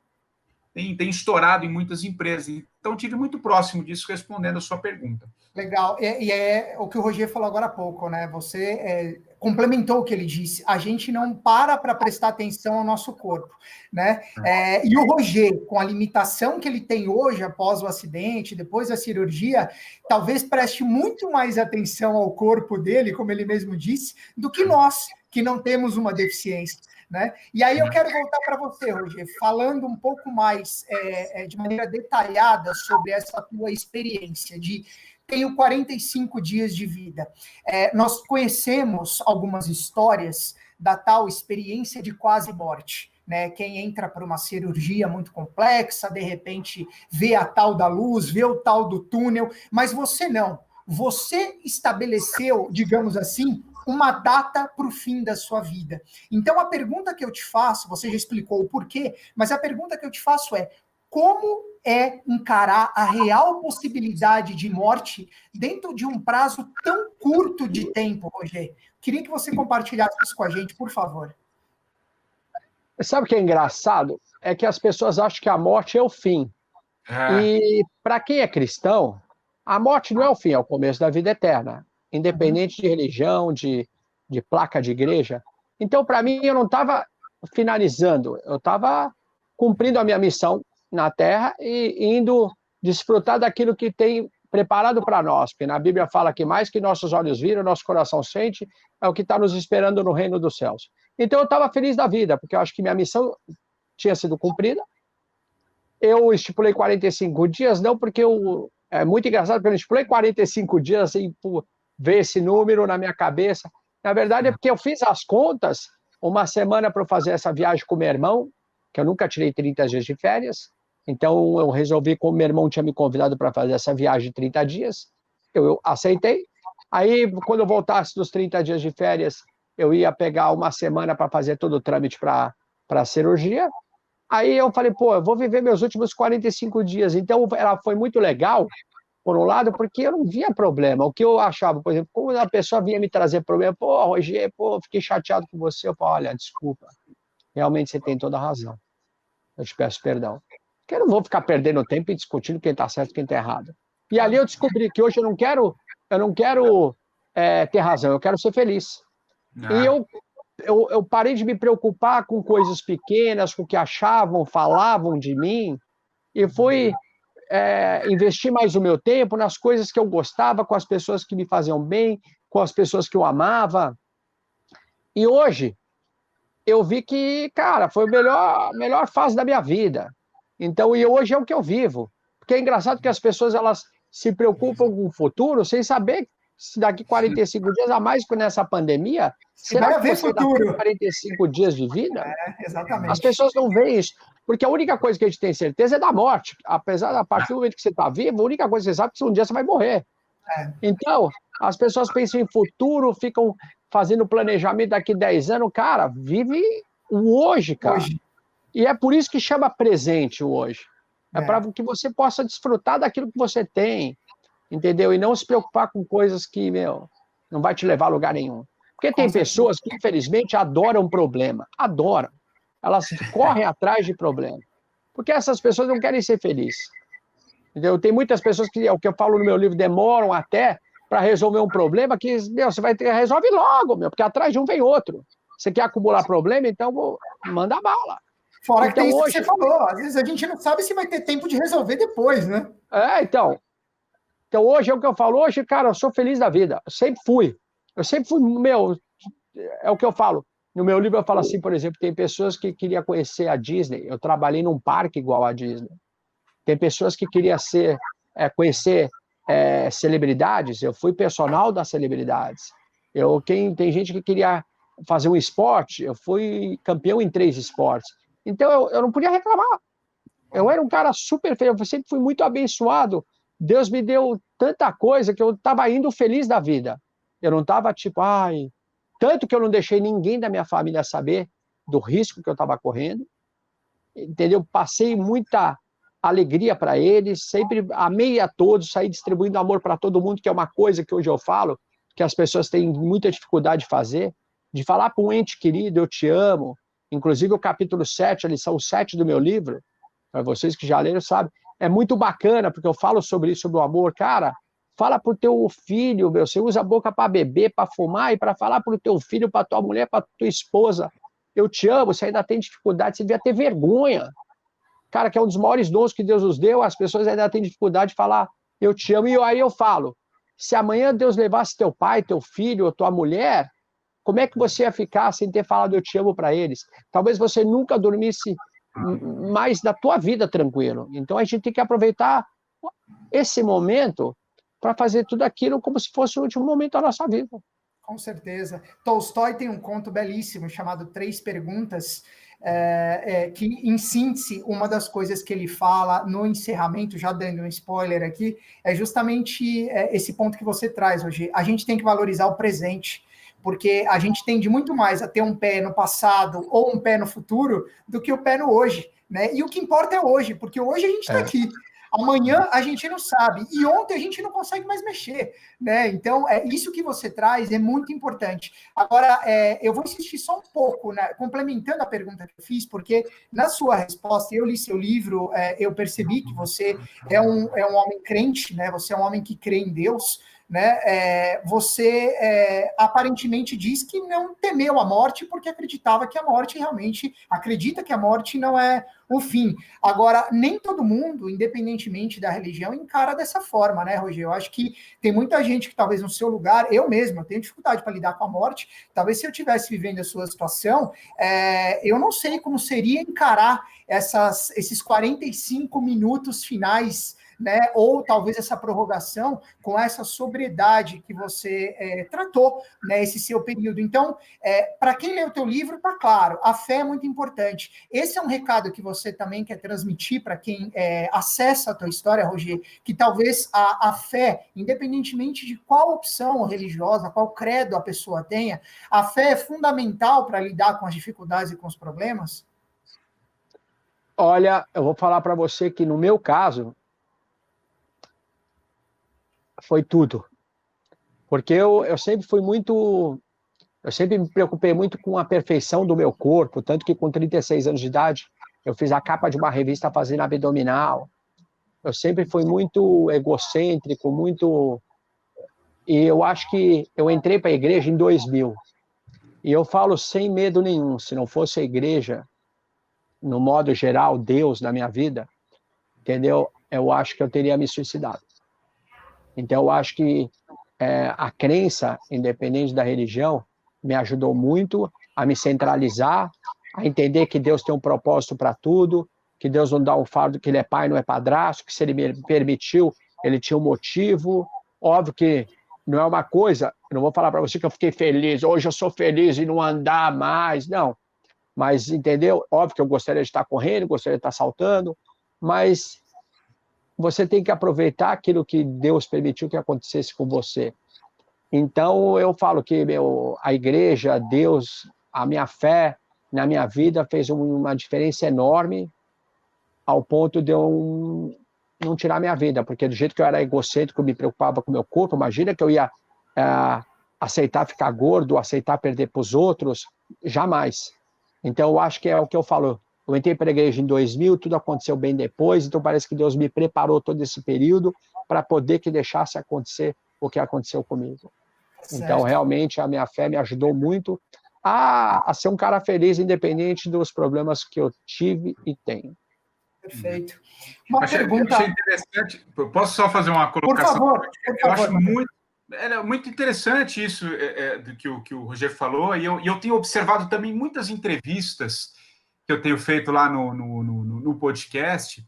Tem estourado em muitas empresas. Então, tive muito próximo disso, respondendo a sua pergunta. Legal. E é o que o Roger falou agora há pouco, né? Você complementou o que ele disse. A gente não para prestar atenção ao nosso corpo, né? E o Roger, com a limitação que ele tem hoje, após o acidente, depois da cirurgia, talvez preste muito mais atenção ao corpo dele, como ele mesmo disse, do que nós, que não temos uma deficiência. Né? E aí eu quero voltar para você, Roger, falando um pouco mais, de maneira detalhada sobre essa tua experiência de tenho 45 dias de vida. Nós conhecemos algumas histórias da tal experiência de quase morte. Né? Quem entra para uma cirurgia muito complexa, de repente vê a tal da luz, vê o tal do túnel, mas você não. Você estabeleceu, digamos assim, uma data para o fim da sua vida. Então, a pergunta que eu te faço, você já explicou o porquê, mas a pergunta que eu te faço é: como encarar a real possibilidade de morte dentro de um prazo tão curto de tempo, Roger? Queria que você compartilhasse isso com a gente, por favor. Sabe o que é engraçado? É que as pessoas acham que a morte é o fim. E para quem é cristão, a morte não é o fim, é o começo da vida eterna. Independente de religião, de placa de igreja. Então, para mim, eu não estava finalizando, eu estava cumprindo a minha missão na Terra e indo desfrutar daquilo que tem preparado para nós, porque na Bíblia fala que mais que nossos olhos viram, nosso coração sente, é o que está nos esperando no reino dos céus. Então, eu estava feliz da vida, porque eu acho que minha missão tinha sido cumprida. Eu estipulei 45 dias, não porque é muito engraçado, porque eu estipulei 45 dias, assim, por ver esse número na minha cabeça. Na verdade, é porque eu fiz as contas, uma semana para eu fazer essa viagem com meu irmão, que eu nunca tirei 30 dias de férias, então eu resolvi, como meu irmão tinha me convidado para fazer essa viagem de 30 dias, eu aceitei. Aí, quando eu voltasse dos 30 dias de férias, eu ia pegar uma semana para fazer todo o trâmite para a cirurgia. Aí eu falei, eu vou viver meus últimos 45 dias. Então, foi muito legal, por um lado, porque eu não via problema. O que eu achava, por exemplo, quando a pessoa vinha me trazer problema, Roger, fiquei chateado com você. Eu falo, olha, desculpa, realmente você tem toda a razão. Eu te peço perdão. Porque eu não vou ficar perdendo tempo e discutindo quem está certo e quem está errado. E ali eu descobri que hoje eu não quero ter razão, eu quero ser feliz. E eu parei de me preocupar com coisas pequenas, com o que achavam, falavam de mim, e fui investir mais o meu tempo nas coisas que eu gostava, com as pessoas que me faziam bem, com as pessoas que eu amava. E hoje, eu vi que, cara, foi a melhor fase da minha vida. Então, e hoje é o que eu vivo. Porque é engraçado que as pessoas, elas se preocupam com o futuro sem saber se daqui 45 dias, a mais nessa pandemia, será que você vai ter 45 dias de vida? Exatamente. As pessoas não veem isso, porque a única coisa que a gente tem certeza é da morte. Apesar da partir do momento que você está vivo, a única coisa que você sabe é que um dia você vai morrer. Então, as pessoas pensam em futuro, ficam fazendo planejamento daqui 10 anos. Cara, vive o hoje, cara. Hoje. E é por isso que chama presente o hoje. É para que você possa desfrutar daquilo que você tem, entendeu? E não se preocupar com coisas que, não vai te levar a lugar nenhum. Porque tem pessoas que, infelizmente, adoram problema. Adoram. Elas correm atrás de problema. Porque essas pessoas não querem ser felizes. Entendeu? Tem muitas pessoas que, é o que eu falo no meu livro, demoram até para resolver um problema que, você vai ter, resolve logo, porque atrás de um vem outro. Você quer acumular problema, então manda bala. Fora então, que tem isso hoje... que você falou, às vezes a gente não sabe se vai ter tempo de resolver depois, né? Então hoje é o que eu falo, hoje, cara, eu sou feliz da vida, eu sempre fui, é o que eu falo, no meu livro eu falo assim, por exemplo, tem pessoas que queriam conhecer a Disney, eu trabalhei num parque igual a Disney, Tem pessoas que queriam conhecer celebridades, eu fui personal das celebridades. Tem gente que queria fazer um esporte, eu fui campeão em 3 esportes. Então, eu não podia reclamar. Eu era um cara super feliz, eu sempre fui muito abençoado. Deus me deu tanta coisa que eu estava indo feliz da vida. Eu não estava tipo, tanto que eu não deixei ninguém da minha família saber do risco que eu estava correndo. Entendeu? Passei muita alegria para eles, sempre amei a todos, saí distribuindo amor para todo mundo, que é uma coisa que hoje eu falo, que as pessoas têm muita dificuldade de fazer, de falar para um ente querido, eu te amo. Inclusive o capítulo 7, a lição 7 do meu livro, para vocês que já leram, sabem, é muito bacana, porque eu falo sobre isso, sobre o amor. Cara, fala pro teu filho, você usa a boca para beber, para fumar, e para falar pro teu filho, para tua mulher, para tua esposa, eu te amo, você ainda tem dificuldade, você devia ter vergonha. Cara, que é um dos maiores dons que Deus nos deu, as pessoas ainda têm dificuldade de falar, eu te amo, e aí eu falo, se amanhã Deus levasse teu pai, teu filho, ou tua mulher, como é que você ia ficar sem ter falado eu te amo para eles? Talvez você nunca dormisse mais da tua vida tranquilo. Então a gente tem que aproveitar esse momento para fazer tudo aquilo como se fosse o último momento da nossa vida. Com certeza. Tolstói tem um conto belíssimo chamado 3 Perguntas, que, em síntese, uma das coisas que ele fala no encerramento, já dando um spoiler aqui, é justamente esse ponto que você traz hoje. A gente tem que valorizar o presente, porque a gente tende muito mais a ter um pé no passado ou um pé no futuro do que o pé no hoje, né? E o que importa é hoje, porque hoje a gente está aqui. Amanhã a gente não sabe, e ontem a gente não consegue mais mexer, né? Então, isso que você traz é muito importante. Agora, eu vou insistir só um pouco, né, complementando a pergunta que eu fiz, porque na sua resposta, eu li seu livro, eu percebi que você é um homem crente, né? Você é um homem que crê em Deus, né? Você aparentemente diz que não temeu a morte porque acredita que a morte não é o fim. Agora, nem todo mundo, independentemente da religião, encara dessa forma, né, Rogério? Eu acho que tem muita gente que talvez no seu lugar, eu mesmo, eu tenho dificuldade para lidar com a morte, talvez se eu estivesse vivendo a sua situação, eu não sei como seria encarar esses 45 minutos finais, né, ou talvez essa prorrogação com essa sobriedade que você tratou, né, esse seu período. Então, para quem lê o teu livro, está claro, a fé é muito importante. Esse é um recado que você também quer transmitir para quem acessa a tua história, Roger, que talvez a fé, independentemente de qual opção religiosa, qual credo a pessoa tenha, a fé é fundamental para lidar com as dificuldades e com os problemas? Olha, eu vou falar para você que no meu caso, foi tudo. Porque eu sempre fui muito... Eu sempre me preocupei muito com a perfeição do meu corpo, tanto que com 36 anos de idade, eu fiz a capa de uma revista fazendo abdominal. Eu sempre fui muito egocêntrico, muito... E eu acho que eu entrei para a igreja em 2000. E eu falo sem medo nenhum, se não fosse a igreja, no modo geral, Deus na minha vida, entendeu? Eu acho que eu teria me suicidado. Então, eu acho que a crença, independente da religião, me ajudou muito a me centralizar, a entender que Deus tem um propósito para tudo, que Deus não dá um fardo, que Ele é pai, não é padrasto, que se Ele me permitiu, Ele tinha um motivo. Óbvio que não é uma coisa, eu não vou falar para você que eu fiquei feliz, hoje eu sou feliz em não andar mais, não. Mas, entendeu? Óbvio que eu gostaria de estar correndo, gostaria de estar saltando, mas você tem que aproveitar aquilo que Deus permitiu que acontecesse com você. Então, eu falo que a igreja, Deus, a minha fé na minha vida fez uma diferença enorme ao ponto de eu não tirar minha vida, porque do jeito que eu era egocêntrico, me preocupava com o meu corpo, imagina que eu ia aceitar ficar gordo, aceitar perder para os outros, jamais. Então, eu acho que é o que eu falo. Eu entrei para a igreja em 2000, tudo aconteceu bem depois, então parece que Deus me preparou todo esse período para poder que deixasse acontecer o que aconteceu comigo. Certo. Então, realmente, a minha fé me ajudou muito a ser um cara feliz, independente dos problemas que eu tive e tenho. Perfeito. Uma pergunta... Achei interessante, posso só fazer uma colocação? Por favor. Eu acho muito interessante isso do que o Roger falou, e eu tenho observado também muitas entrevistas que eu tenho feito lá no podcast,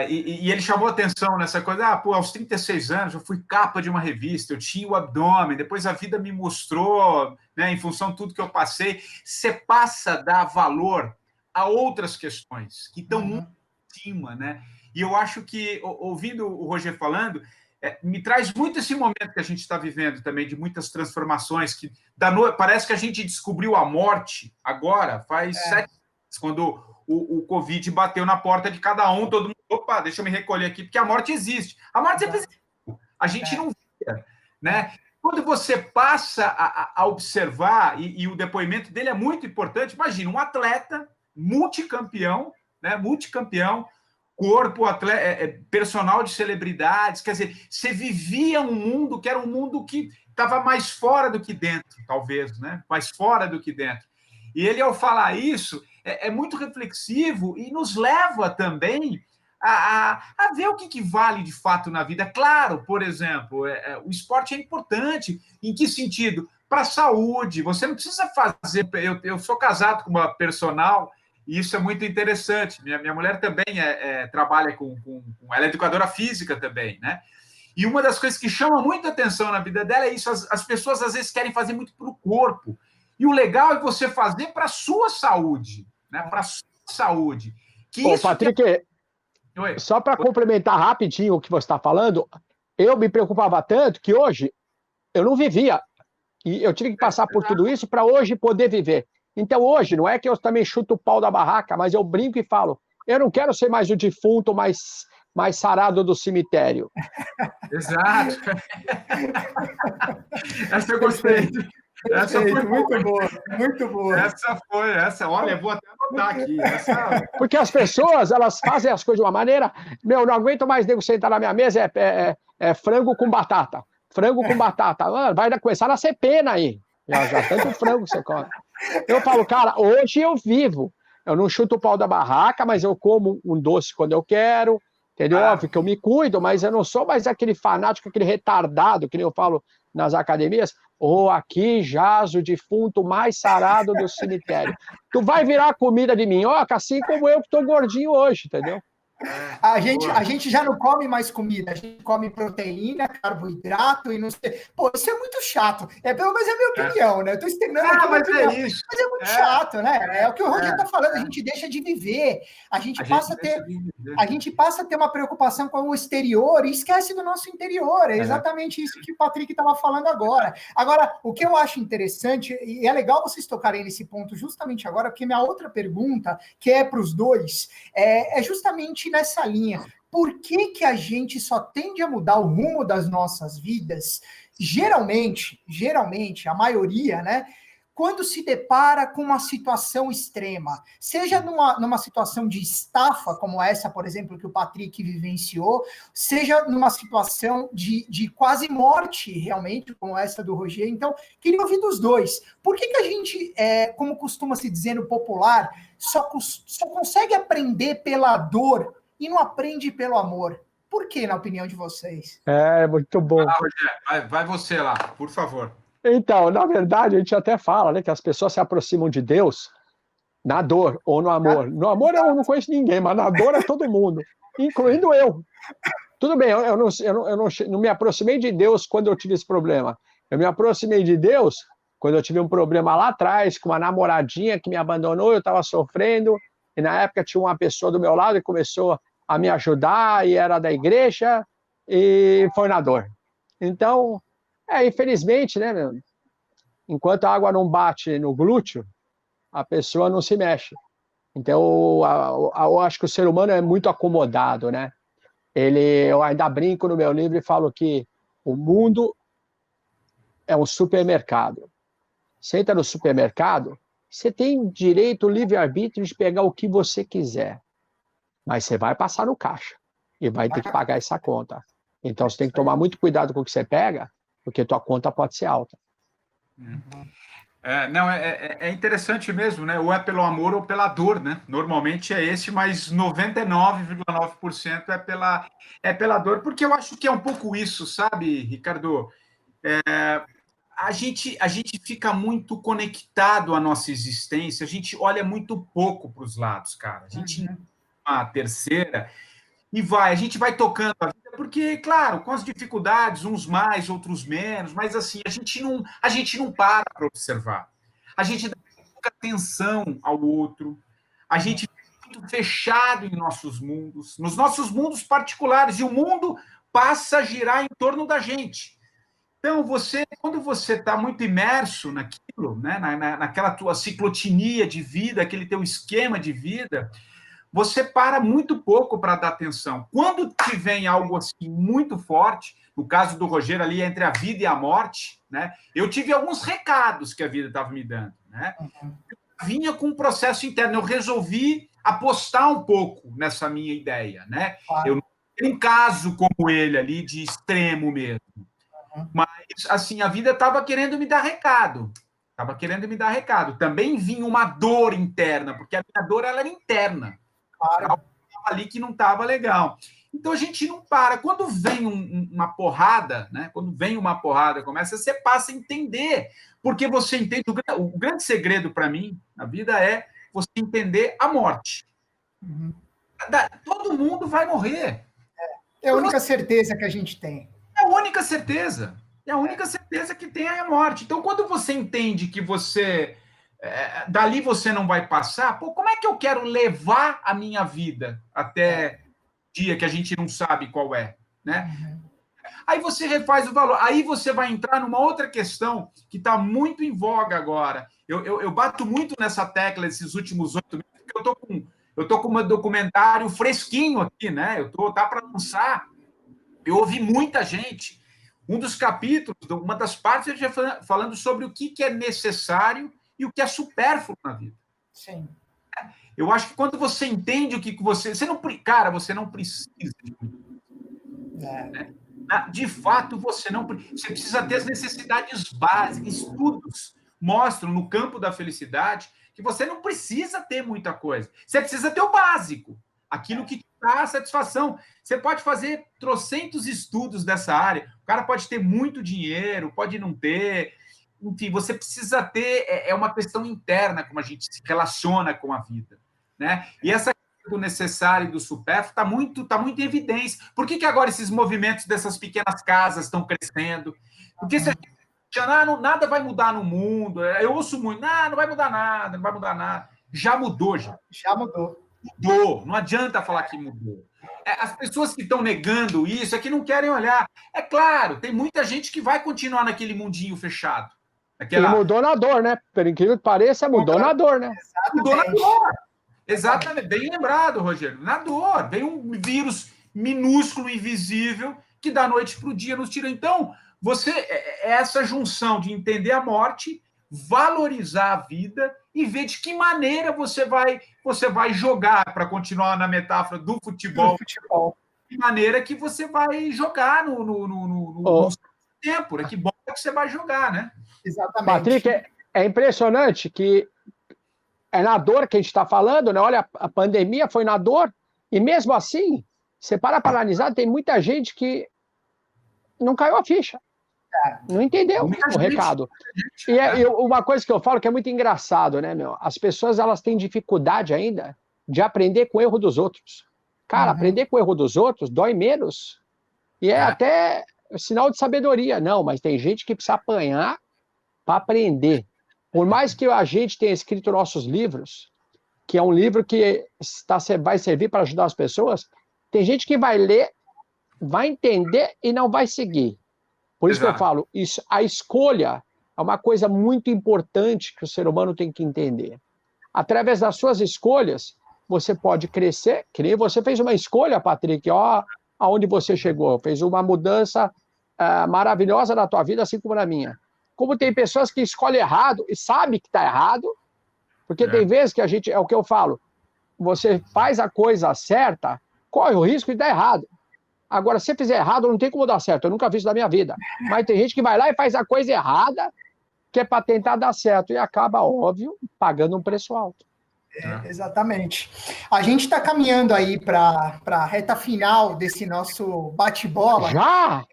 E ele chamou atenção nessa coisa, pô, aos 36 anos eu fui capa de uma revista, eu tinha o abdômen, depois a vida me mostrou, né, em função de tudo que eu passei, você passa a dar valor a outras questões que estão muito acima, né? E eu acho que, ouvindo o Roger falando, me traz muito esse momento que a gente está vivendo também, de muitas transformações, que parece que a gente descobriu a morte agora, faz 7 anos, quando o Covid bateu na porta de cada um, todo mundo, opa, deixa eu me recolher aqui, porque a morte existe. A morte sempre existe. A gente não vê, né? Quando você passa a observar, e o depoimento dele é muito importante, imagina, um atleta multicampeão, né? Multicampeão, corpo, atleta, personal de celebridades, quer dizer, você vivia um mundo que era um mundo que estava mais fora do que dentro, talvez, né? Mais fora do que dentro. E ele, ao falar isso, é muito reflexivo e nos leva também a ver o que vale de fato na vida. Claro, por exemplo, o esporte é importante. Em que sentido? Para a saúde. Você não precisa fazer... Eu sou casado com uma personal e isso é muito interessante. Minha mulher também trabalha ela é educadora física também, né? E uma das coisas que chama muita atenção na vida dela é isso. As pessoas, às vezes, querem fazer muito para o corpo. E o legal é você fazer para a sua saúde, né? Para a sua saúde. Patrick, só para complementar rapidinho o que você está falando, eu me preocupava tanto que hoje eu não vivia. E eu tive que passar por tudo isso para hoje poder viver. Então, hoje, não é que eu também chuto o pau da barraca, mas eu brinco e falo, eu não quero ser mais o defunto mais sarado do cemitério. Exato. Essa eu gostei. Essa foi muito boa, muito boa. Olha, vou até anotar aqui. Porque as pessoas, elas fazem as coisas de uma maneira, não aguento mais nego sentar na minha mesa, é frango com batata. Frango com batata. Vai começar a nascer pena aí. Já tanto frango que você come. Eu falo, cara, hoje eu vivo. Eu não chuto o pau da barraca, mas eu como um doce quando eu quero. Entendeu? Óbvio que eu me cuido, mas eu não sou mais aquele fanático, aquele retardado, que nem eu falo nas academias. Aqui jaz o defunto mais sarado do cemitério. Tu vai virar comida de minhoca, assim como eu que tô gordinho hoje, entendeu? A gente já não come mais comida, a gente come proteína, carboidrato e não sei. Pô, isso é muito chato. Pelo menos é a minha opinião, né? Eu tô externando aqui a minha opinião. Isso. Mas é muito chato, né? É o que o Roger tá falando, a gente deixa de viver, a gente passa a ter uma preocupação com o exterior e esquece do nosso interior. É exatamente isso que o Patrick estava falando agora. Agora, o que eu acho interessante, e é legal vocês tocarem nesse ponto justamente agora, porque minha outra pergunta, que é para os dois, é justamente nessa linha. Por que a gente só tende a mudar o rumo das nossas vidas, geralmente, a maioria, né, quando se depara com uma situação extrema, seja numa situação de estafa, como essa, por exemplo, que o Patrick vivenciou, seja numa situação de quase morte, realmente, como essa do Roger. Então, queria ouvir dos dois. Por que a gente, como costuma se dizer no popular, só consegue aprender pela dor e não aprende pelo amor? Por que, na opinião de vocês? Muito bom. Vai você lá, por favor. Então, na verdade, a gente até fala, né, que as pessoas se aproximam de Deus na dor ou no amor. No amor eu não conheço ninguém, mas na dor é todo mundo, incluindo eu. Tudo bem, eu não me aproximei de Deus quando eu tive esse problema. Eu me aproximei de Deus quando eu tive um problema lá atrás, com uma namoradinha que me abandonou, eu estava sofrendo, e na época tinha uma pessoa do meu lado que começou a me ajudar, e era da igreja, e foi na dor. Então, infelizmente, né, enquanto a água não bate no glúteo, a pessoa não se mexe. Então, eu acho que o ser humano é muito acomodado, né? Eu ainda brinco no meu livro e falo que o mundo é um supermercado. Você entra no supermercado, você tem direito, livre-arbítrio de pegar o que você quiser, mas você vai passar no caixa e vai ter que pagar essa conta. Então, você tem que tomar muito cuidado com o que você pega, porque tua conta pode ser alta. É interessante mesmo, né? Ou é pelo amor ou pela dor, né? Normalmente é esse, mas 99,9% é pela dor, porque eu acho que é um pouco isso, sabe, Ricardo? A gente fica muito conectado à nossa existência, a gente olha muito pouco para os lados, cara. A gente, a terceira, a gente vai tocando a vida, porque, claro, com as dificuldades, uns mais, outros menos, mas assim, a gente não para observar. A gente dá pouca atenção ao outro, a gente fica muito fechado em nossos mundos, nos nossos mundos particulares, e o mundo passa a girar em torno da gente. Então, quando você está muito imerso naquilo, né, naquela tua ciclotinia de vida, aquele teu esquema de vida, você para muito pouco para dar atenção. Quando te vem algo assim muito forte, no caso do Rogério ali, entre a vida e a morte, né, eu tive alguns recados que a vida estava me dando. Né? Eu vinha com um processo interno, eu resolvi apostar um pouco nessa minha ideia. Né? Eu não tenho um caso como ele ali, de extremo mesmo. Mas, assim, a vida estava querendo me dar recado. Também vinha uma dor interna, porque a minha dor ela era interna. Claro. Ali que não estava legal. Então, a gente não para. Quando vem uma porrada, né? Você passa a entender. Porque você entende... O grande segredo para mim, na vida, é você entender a morte. Uhum. Todo mundo vai morrer. É a única certeza que a gente tem. É a única certeza. É a única certeza que tem é a morte. Então, quando você entende que dali você não vai passar, como é que eu quero levar a minha vida até o dia que a gente não sabe qual é, né? Aí você refaz o valor. Aí você vai entrar numa outra questão que está muito em voga agora. Eu bato muito nessa tecla esses últimos 8 meses, porque eu tô com um documentário fresquinho aqui, né? Tá para lançar. Eu ouvi muita gente. Um dos capítulos, uma das partes, eu já falando sobre o que é necessário e o que é supérfluo na vida. Sim. Eu acho que quando você entende o que você não precisa de né? De fato, você precisa ter as necessidades básicas. Estudos mostram no campo da felicidade que você não precisa ter muita coisa. Você precisa ter o básico, aquilo que te dá satisfação. Você pode fazer trocentos estudos dessa área. O cara pode ter muito dinheiro, pode não ter. Enfim, você precisa ter... É uma questão interna como a gente se relaciona com a vida. Né? E essa do necessário e do supérfluo está muito em evidência. Por que agora esses movimentos dessas pequenas casas estão crescendo? Porque se a gente nada vai mudar no mundo, eu ouço muito, não vai mudar nada. Já mudou, já. Já mudou. Mudou, não adianta falar que mudou. As pessoas que estão negando isso é que não querem olhar. É claro, tem muita gente que vai continuar naquele mundinho fechado. E mudou na dor, né? Por incrível que pareça, mudou na dor, né? Mudou na dor. Exatamente, bem lembrado, Rogério. Na dor, vem um vírus minúsculo, invisível, que da noite para o dia nos tira. Então, essa junção de entender a morte, valorizar a vida e ver de que maneira você vai jogar, para continuar na metáfora do futebol, de maneira que você vai jogar no tempo, né? Que bola que você vai jogar, né? Exatamente. Patrick, é impressionante que é na dor que a gente está falando, né? Olha, a pandemia foi na dor, e mesmo assim, você para analisar, tem muita gente que não caiu a ficha, não entendeu o recado. E uma coisa que eu falo que é muito engraçado, né, meu? As pessoas, elas têm dificuldade ainda de aprender com o erro dos outros. Cara, aprender com o erro dos outros dói menos, e é até sinal de sabedoria. Não, mas tem gente que precisa apanhar para aprender. Por mais que a gente tenha escrito nossos livros, que é um livro que vai servir para ajudar as pessoas, tem gente que vai ler, vai entender e não vai seguir. Por isso que eu falo, a escolha é uma coisa muito importante que o ser humano tem que entender. Através das suas escolhas, você pode crescer, que nem você fez uma escolha, Patrick, ó, aonde você chegou, fez uma mudança maravilhosa na tua vida, assim como na minha. Como tem pessoas que escolhem errado e sabem que está errado, porque tem vezes que a gente, é o que eu falo, você faz a coisa certa, corre o risco de dar errado. Agora, se fizer errado, não tem como dar certo, eu nunca vi isso na minha vida. Mas tem gente que vai lá e faz a coisa errada, que é para tentar dar certo, e acaba, óbvio, pagando um preço alto. Exatamente. A gente está caminhando aí para a reta final desse nosso bate-bola. Já?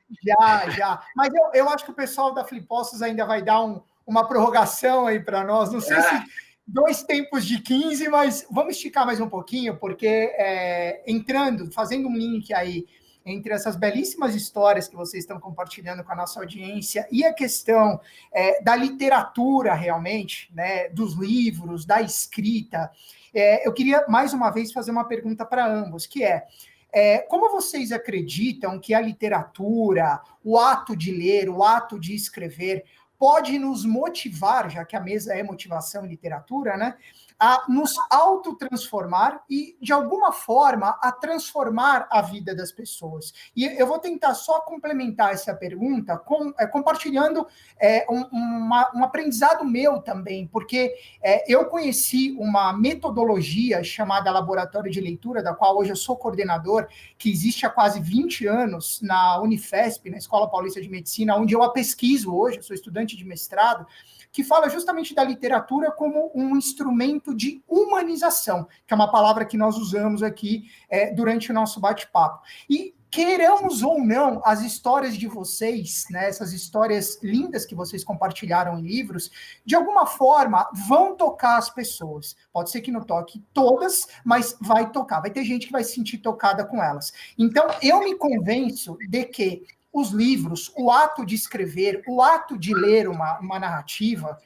Já. Mas eu acho que o pessoal da Flipostos ainda vai dar uma prorrogação aí para nós. 2 tempos de 15, mas vamos esticar mais um pouquinho, porque fazendo um link aí entre essas belíssimas histórias que vocês estão compartilhando com a nossa audiência e a questão da literatura realmente, né, dos livros, da escrita, eu queria mais uma vez fazer uma pergunta para ambos, que como vocês acreditam que a literatura, o ato de ler, o ato de escrever, pode nos motivar, já que a mesa é motivação e literatura, né, a nos autotransformar e, de alguma forma, a transformar a vida das pessoas? E eu vou tentar só complementar essa pergunta compartilhando um aprendizado meu também, porque eu conheci uma metodologia chamada Laboratório de Leitura, da qual hoje eu sou coordenador, que existe há quase 20 anos na Unifesp, na Escola Paulista de Medicina, onde eu a pesquiso hoje, eu sou estudante de mestrado, que fala justamente da literatura como um instrumento de humanização, que é uma palavra que nós usamos aqui durante o nosso bate-papo. E queiramos ou não, as histórias de vocês, né, essas histórias lindas que vocês compartilharam em livros, de alguma forma vão tocar as pessoas. Pode ser que não toque todas, mas vai tocar. Vai ter gente que vai se sentir tocada com elas. Então, eu me convenço de que os livros, o ato de escrever, o ato de ler uma narrativa,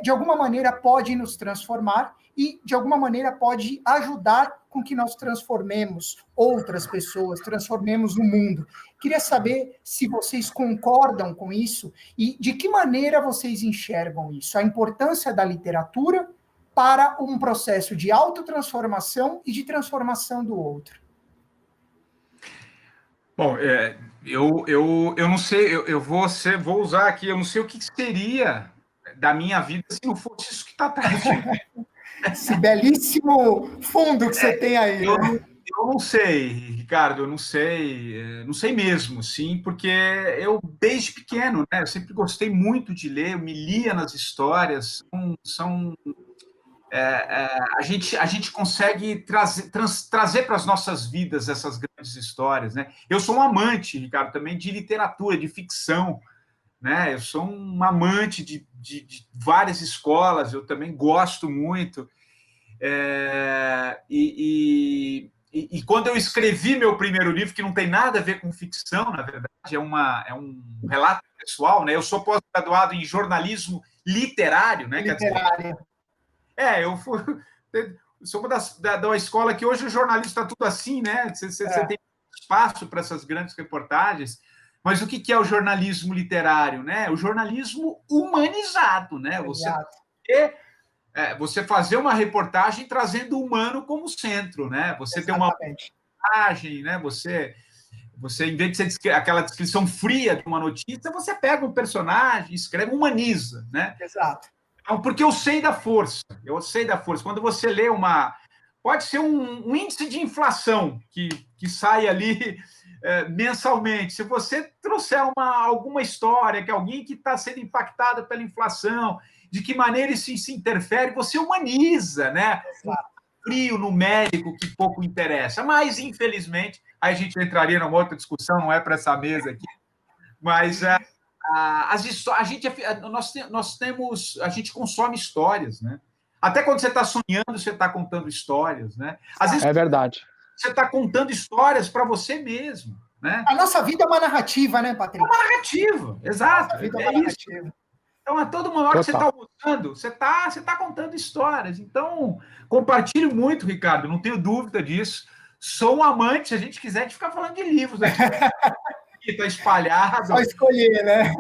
de alguma maneira pode nos transformar e, de alguma maneira, pode ajudar com que nós transformemos outras pessoas, transformemos o mundo. Queria saber se vocês concordam com isso e de que maneira vocês enxergam isso, a importância da literatura para um processo de autotransformação e de transformação do outro. Bom, eu não sei, eu vou usar aqui, eu não sei o que seria da minha vida se não fosse isso que está atrás de mim. Esse belíssimo fundo que você tem aí. Eu não sei, Ricardo, eu não sei mesmo, sim, porque eu, desde pequeno, né, eu sempre gostei muito de ler, eu me lia nas histórias, a gente consegue trazer para as nossas vidas essas grandes histórias, né? Eu sou um amante, Ricardo, também de literatura, de ficção, né? Eu sou um amante de várias escolas, eu também gosto muito. E quando eu escrevi meu primeiro livro, que não tem nada a ver com ficção, na verdade, é um relato pessoal, né? Eu sou pós-graduado em jornalismo literário, né? Literário. Eu sou da escola que hoje o jornalista está tudo assim, né? Você tem espaço para essas grandes reportagens, mas o que é o jornalismo literário, né? O jornalismo humanizado, né? Você fazer uma reportagem trazendo o humano como centro, né? Você tem uma reportagem, né? Você, em vez de ser aquela descrição fria de uma notícia, você pega um personagem, escreve, humaniza, né? Exato. Porque eu sei da força. Quando você lê pode ser um índice de inflação que sai ali mensalmente. Se você trouxer alguma história que alguém que está sendo impactado pela inflação, de que maneira isso se interfere, você humaniza, né? Exato. Frio numérico que pouco interessa. Mas, infelizmente, aí a gente entraria numa outra discussão, não é para essa mesa aqui, mas a gente consome histórias, né? Até quando você está sonhando, você está contando histórias, né? Às vezes, é verdade. Você está contando histórias para você mesmo, né? A nossa vida é uma narrativa, né, Patrick? É uma narrativa, exato. É uma narrativa. Isso. Então, a todo momento que você está almoçando, você está contando histórias. Então, compartilhe muito, Ricardo, não tenho dúvida disso. Sou um amante, se a gente quiser, de ficar falando de livros aqui. Está espalhado. Só escolher, né?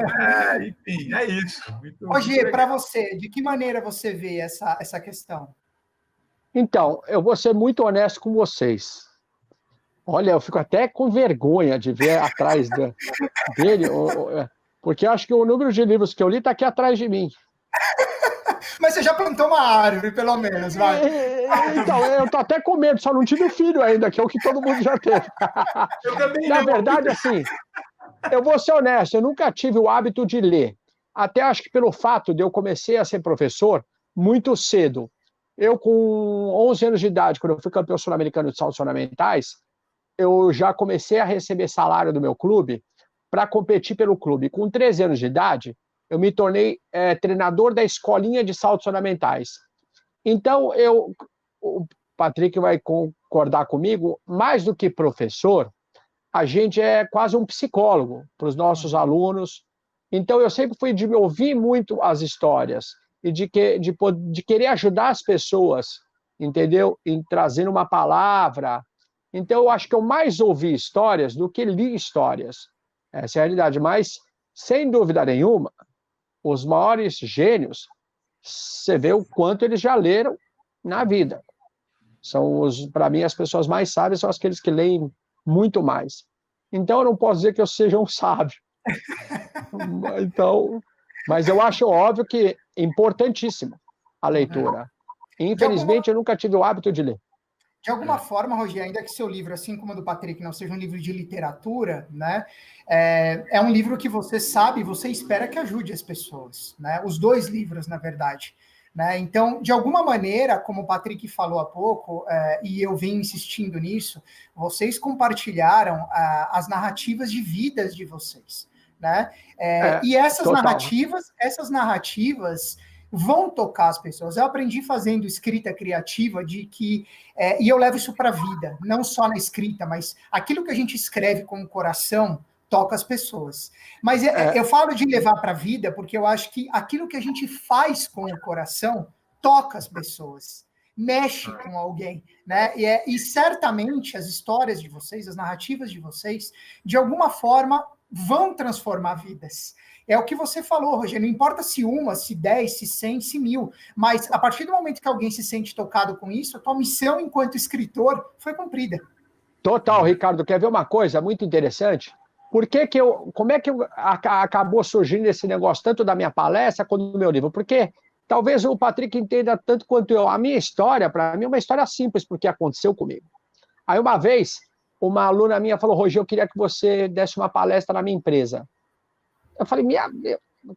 Enfim, é isso. Roger, para você, de que maneira você vê essa questão? Então, eu vou ser muito honesto com vocês. Olha, eu fico até com vergonha de ver atrás dele, porque eu acho que o número de livros que eu li está aqui atrás de mim. Mas você já plantou uma árvore, pelo menos, vai. Então, eu tô até com medo, só não tive filho ainda, que é o que todo mundo já teve. Eu também Na verdade, assim, eu vou ser honesto, eu nunca tive o hábito de ler. Até acho que pelo fato de eu comecei a ser professor muito cedo. Eu, com 11 anos de idade, quando eu fui campeão sul-americano de saltos ornamentais, eu já comecei a receber salário do meu clube para competir pelo clube. Com 13 anos de idade, eu me tornei treinador da escolinha de saltos ornamentais. Então, o Patrick vai concordar comigo, mais do que professor, a gente é quase um psicólogo para os nossos alunos. Então, eu sempre fui de ouvir muito as histórias e de querer ajudar as pessoas, entendeu? Em trazendo uma palavra. Então, eu acho que eu mais ouvi histórias do que li histórias. Essa é a realidade. Mas, sem dúvida nenhuma, os maiores gênios, você vê o quanto eles já leram na vida. Para mim, as pessoas mais sábias são aqueles que leem muito mais. Então, eu não posso dizer que eu seja um sábio. Então, mas eu acho óbvio que é importantíssimo a leitura. Infelizmente, eu nunca tive o hábito de ler. De alguma forma, Rogério, ainda que seu livro, assim como o do Patrick, não seja um livro de literatura, né, é um livro que você sabe, você espera que ajude as pessoas, né? Os dois livros, na verdade. Né? Então, de alguma maneira, como o Patrick falou há pouco, e eu venho insistindo nisso, vocês compartilharam as narrativas de vidas de vocês. Né? E essas narrativas vão tocar as pessoas. Eu aprendi fazendo escrita criativa e eu levo isso para a vida, não só na escrita, mas aquilo que a gente escreve com o coração toca as pessoas. Mas eu falo de levar para a vida porque eu acho que aquilo que a gente faz com o coração toca as pessoas, mexe com alguém, né? E certamente as histórias de vocês, as narrativas de vocês, de alguma forma vão transformar vidas. É o que você falou, Rogério, não importa se uma, se 10, se 100, se 1000, mas a partir do momento que alguém se sente tocado com isso, a tua missão enquanto escritor foi cumprida. Total, Ricardo. Quer ver uma coisa muito interessante? Como é que acabou surgindo esse negócio, tanto da minha palestra quanto do meu livro? Porque talvez o Patrick entenda tanto quanto eu. A minha história, para mim, é uma história simples, porque aconteceu comigo. Aí, uma vez, uma aluna minha falou, Rogério, eu queria que você desse uma palestra na minha empresa. Eu falei,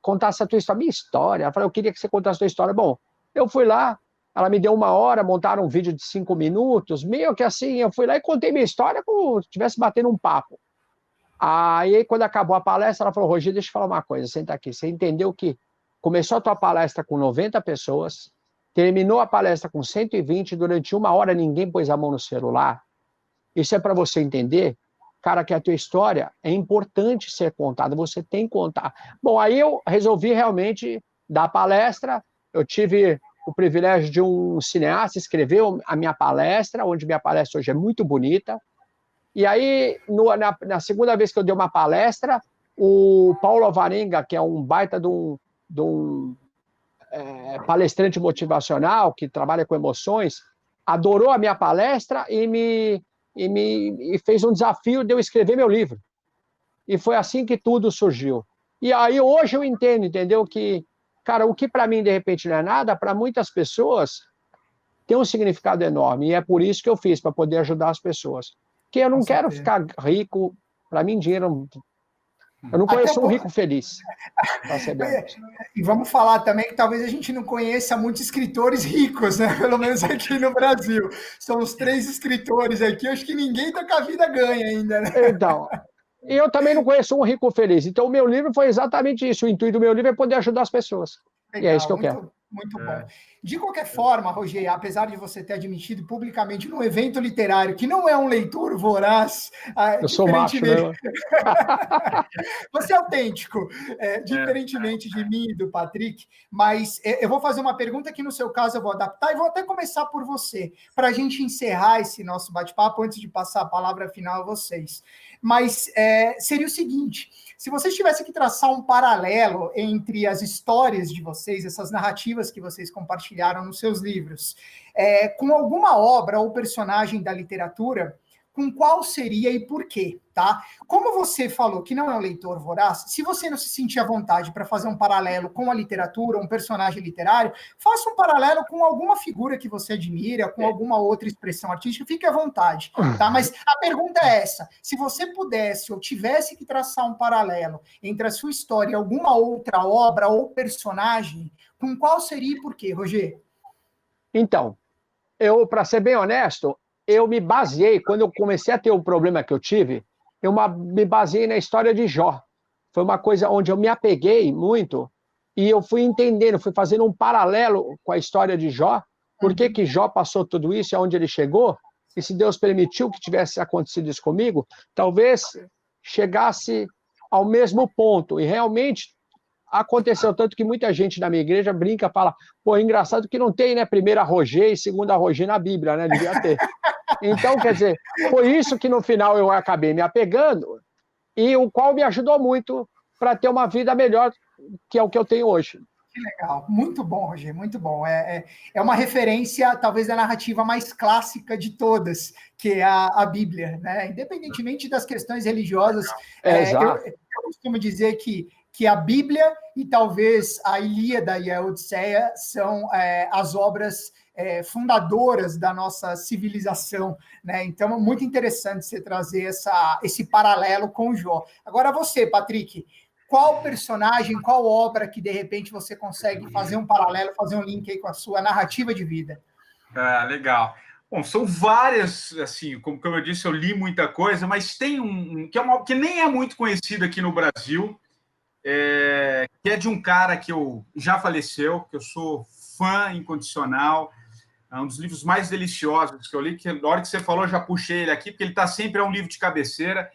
contasse a minha história. Ela falou, eu queria que você contasse a sua história. Bom, eu fui lá, ela me deu 1 hora, montaram um vídeo de 5 minutos, meio que assim, eu fui lá e contei minha história como se estivesse batendo um papo. Aí, quando acabou a palestra, ela falou, Rogério, deixa eu falar uma coisa, senta aqui. Você entendeu que começou a tua palestra com 90 pessoas, terminou a palestra com 120, durante 1 hora ninguém pôs a mão no celular? Isso é para você entender, cara, que a tua história é importante ser contada, você tem que contar. Bom, aí eu resolvi realmente dar palestra, eu tive o privilégio de um cineasta escrever a minha palestra, onde minha palestra hoje é muito bonita. E aí, na segunda vez que eu dei uma palestra, o Paulo Alvarenga, que é um baita de um palestrante motivacional, que trabalha com emoções, adorou a minha palestra e fez um desafio de eu escrever meu livro. E foi assim que tudo surgiu. E aí, hoje eu entendeu? Que, cara, o que para mim, de repente, não é nada, para muitas pessoas tem um significado enorme. E é por isso que eu fiz, para poder ajudar as pessoas. Porque eu não quero ficar rico, para mim dinheiro... Eu não conheço um rico feliz. E vamos falar também que talvez a gente não conheça muitos escritores ricos, né? Pelo menos aqui no Brasil. São os 3 escritores aqui, acho que ninguém tá com a vida ganha ainda, né? Então, eu também não conheço um rico feliz. Então, o meu livro foi exatamente isso. O intuito do meu livro é poder ajudar as pessoas. Legal, e é isso que eu quero. Muito bom. De qualquer forma, Rogério, apesar de você ter admitido publicamente num evento literário que não é um leitor voraz... Eu sou macho, né? Você é autêntico, diferentemente de mim e do Patrick, mas eu vou fazer uma pergunta que, no seu caso, eu vou adaptar e vou até começar por você, para a gente encerrar esse nosso bate-papo antes de passar a palavra final a vocês. Mas seria o seguinte... Se vocês tivessem que traçar um paralelo entre as histórias de vocês, essas narrativas que vocês compartilharam nos seus livros, com alguma obra ou personagem da literatura, com qual seria e por quê, tá? Como você falou que não é um leitor voraz, se você não se sentir à vontade para fazer um paralelo com a literatura, um personagem literário, faça um paralelo com alguma figura que você admira, com alguma outra expressão artística, fique à vontade, tá? Mas a pergunta é essa, se você pudesse ou tivesse que traçar um paralelo entre a sua história e alguma outra obra ou personagem, com qual seria e por quê, Rogério? Então, para ser bem honesto, eu me baseei, quando eu comecei a ter o problema que eu tive, eu me baseei na história de Jó. Foi uma coisa onde eu me apeguei muito e eu fui entendendo, fui fazendo um paralelo com a história de Jó, por que que Jó passou tudo isso e aonde ele chegou, e se Deus permitiu que tivesse acontecido isso comigo, talvez chegasse ao mesmo ponto, e realmente aconteceu, tanto que muita gente na minha igreja brinca, fala, pô, é engraçado que não tem, né, primeira Roger e segunda Roger na Bíblia, né, devia ter. Então, quer dizer, foi isso que no final eu acabei me apegando, e o qual me ajudou muito para ter uma vida melhor, que é o que eu tenho hoje. Que legal, muito bom, Roger, muito bom. É uma referência, talvez, da narrativa mais clássica de todas, que é a Bíblia, né? Independentemente das questões religiosas, eu costumo dizer que a Bíblia e talvez a Ilíada e a Odisseia são as obras fundadoras da nossa civilização, né? Então, é muito interessante você trazer esse paralelo com o Jó. Agora você, Patrick, qual personagem, qual obra que, de repente, você consegue fazer um paralelo, fazer um link aí com a sua narrativa de vida? Legal. Bom, são várias, assim, como eu disse, eu li muita coisa, mas tem um que nem é muito conhecido aqui no Brasil, que é de um cara que já faleceu, que eu sou fã incondicional, é um dos livros mais deliciosos que eu li, que na hora que você falou, eu já puxei ele aqui, porque ele está sempre, é um livro de cabeceira,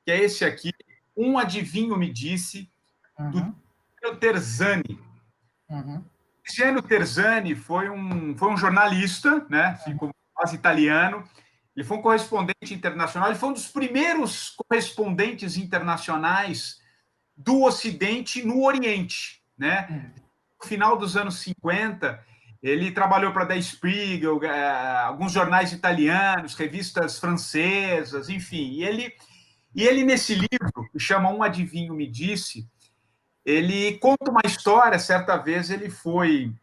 que é esse aqui, Um Adivinho Me Disse, do Tiziano Terzani. Tiziano Terzani foi um jornalista, né? Ficou quase italiano. Ele foi um correspondente internacional. Ele foi um dos primeiros correspondentes internacionais do Ocidente no Oriente, né? No final dos anos 50, ele trabalhou para Der Spiegel, alguns jornais italianos, revistas francesas, enfim. E ele, nesse livro, que chama Um Adivinho Me Disse, ele conta uma história. Certa vez ele foi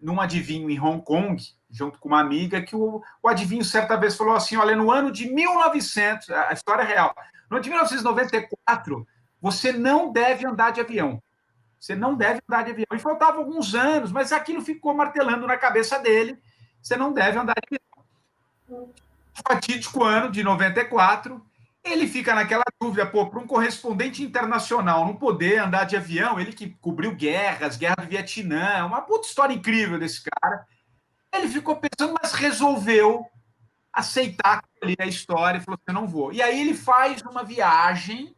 num adivinho em Hong Kong, junto com uma amiga, que o adivinho certa vez falou assim, olha, no ano de 1900, a história é real, no ano de 1994, você não deve andar de avião. Você não deve andar de avião. E faltavam alguns anos, mas aquilo ficou martelando na cabeça dele, você não deve andar de avião. Fatídico ano de 94, ele fica naquela dúvida, para um correspondente internacional não poder andar de avião, ele que cobriu guerra do Vietnã, uma puta história incrível desse cara, ele ficou pensando, mas resolveu aceitar ali a história e falou assim, eu não vou. E aí ele faz uma viagem,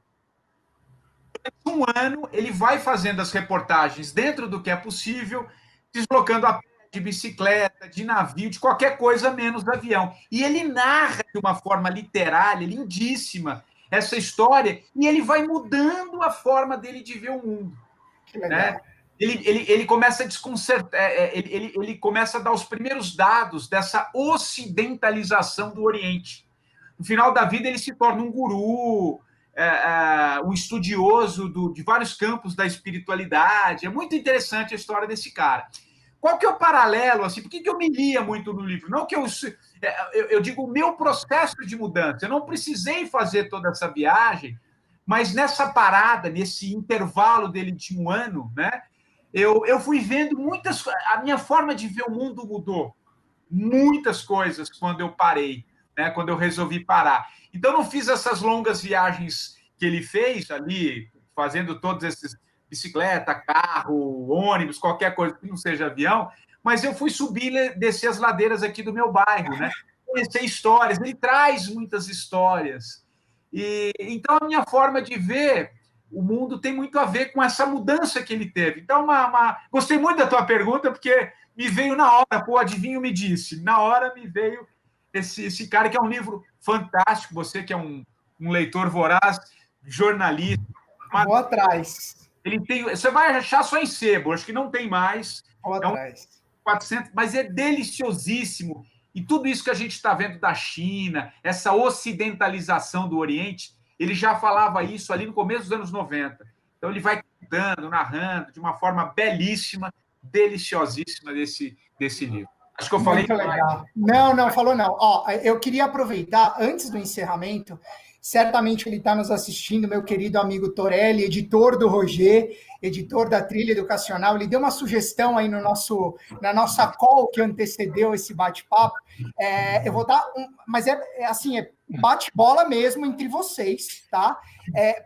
um ano, ele vai fazendo as reportagens dentro do que é possível, deslocando a de bicicleta, de navio, de qualquer coisa menos do avião. E ele narra de uma forma literária, lindíssima, essa história, e ele vai mudando a forma dele de ver o mundo. Que legal. Né? Ele começa a desconcertar, ele começa a dar os primeiros dados dessa ocidentalização do Oriente. No final da vida, ele se torna um guru, um estudioso de vários campos da espiritualidade. É muito interessante a história desse cara. Qual que é o paralelo? Assim, por que eu me lia muito no livro? Não que eu digo o meu processo de mudança. Eu não precisei fazer toda essa viagem, mas nessa parada, nesse intervalo dele de um ano, né, eu fui vendo muitas... A minha forma de ver o mundo mudou. Muitas coisas quando eu parei, né, quando eu resolvi parar. Então, não fiz essas longas viagens que ele fez ali, fazendo todos esses... bicicleta, carro, ônibus, qualquer coisa que não seja avião, mas eu fui subir e descer as ladeiras aqui do meu bairro, né? Conhecer histórias, ele traz muitas histórias. E então a minha forma de ver o mundo tem muito a ver com essa mudança que ele teve. Então, gostei muito da tua pergunta, porque me veio na hora, o adivinho me disse, na hora me veio esse cara, que é um livro fantástico, você que é um leitor voraz, jornalista. Vou atrás. Ele tem, você vai achar só em sebo, acho que não tem mais. É um 400, mas é deliciosíssimo. E tudo isso que a gente está vendo da China, essa ocidentalização do Oriente, ele já falava isso ali no começo dos anos 90. Então ele vai contando, narrando de uma forma belíssima, deliciosíssima desse livro. Acho que eu falei. Muito legal. Não, falou não. Ó, eu queria aproveitar, antes do encerramento, certamente ele está nos assistindo, meu querido amigo Torelli, editor do Roger, editor da Trilha Educacional. Ele deu uma sugestão aí na nossa call que antecedeu esse bate-papo. Eu vou dar mas é bate-bola mesmo entre vocês, tá?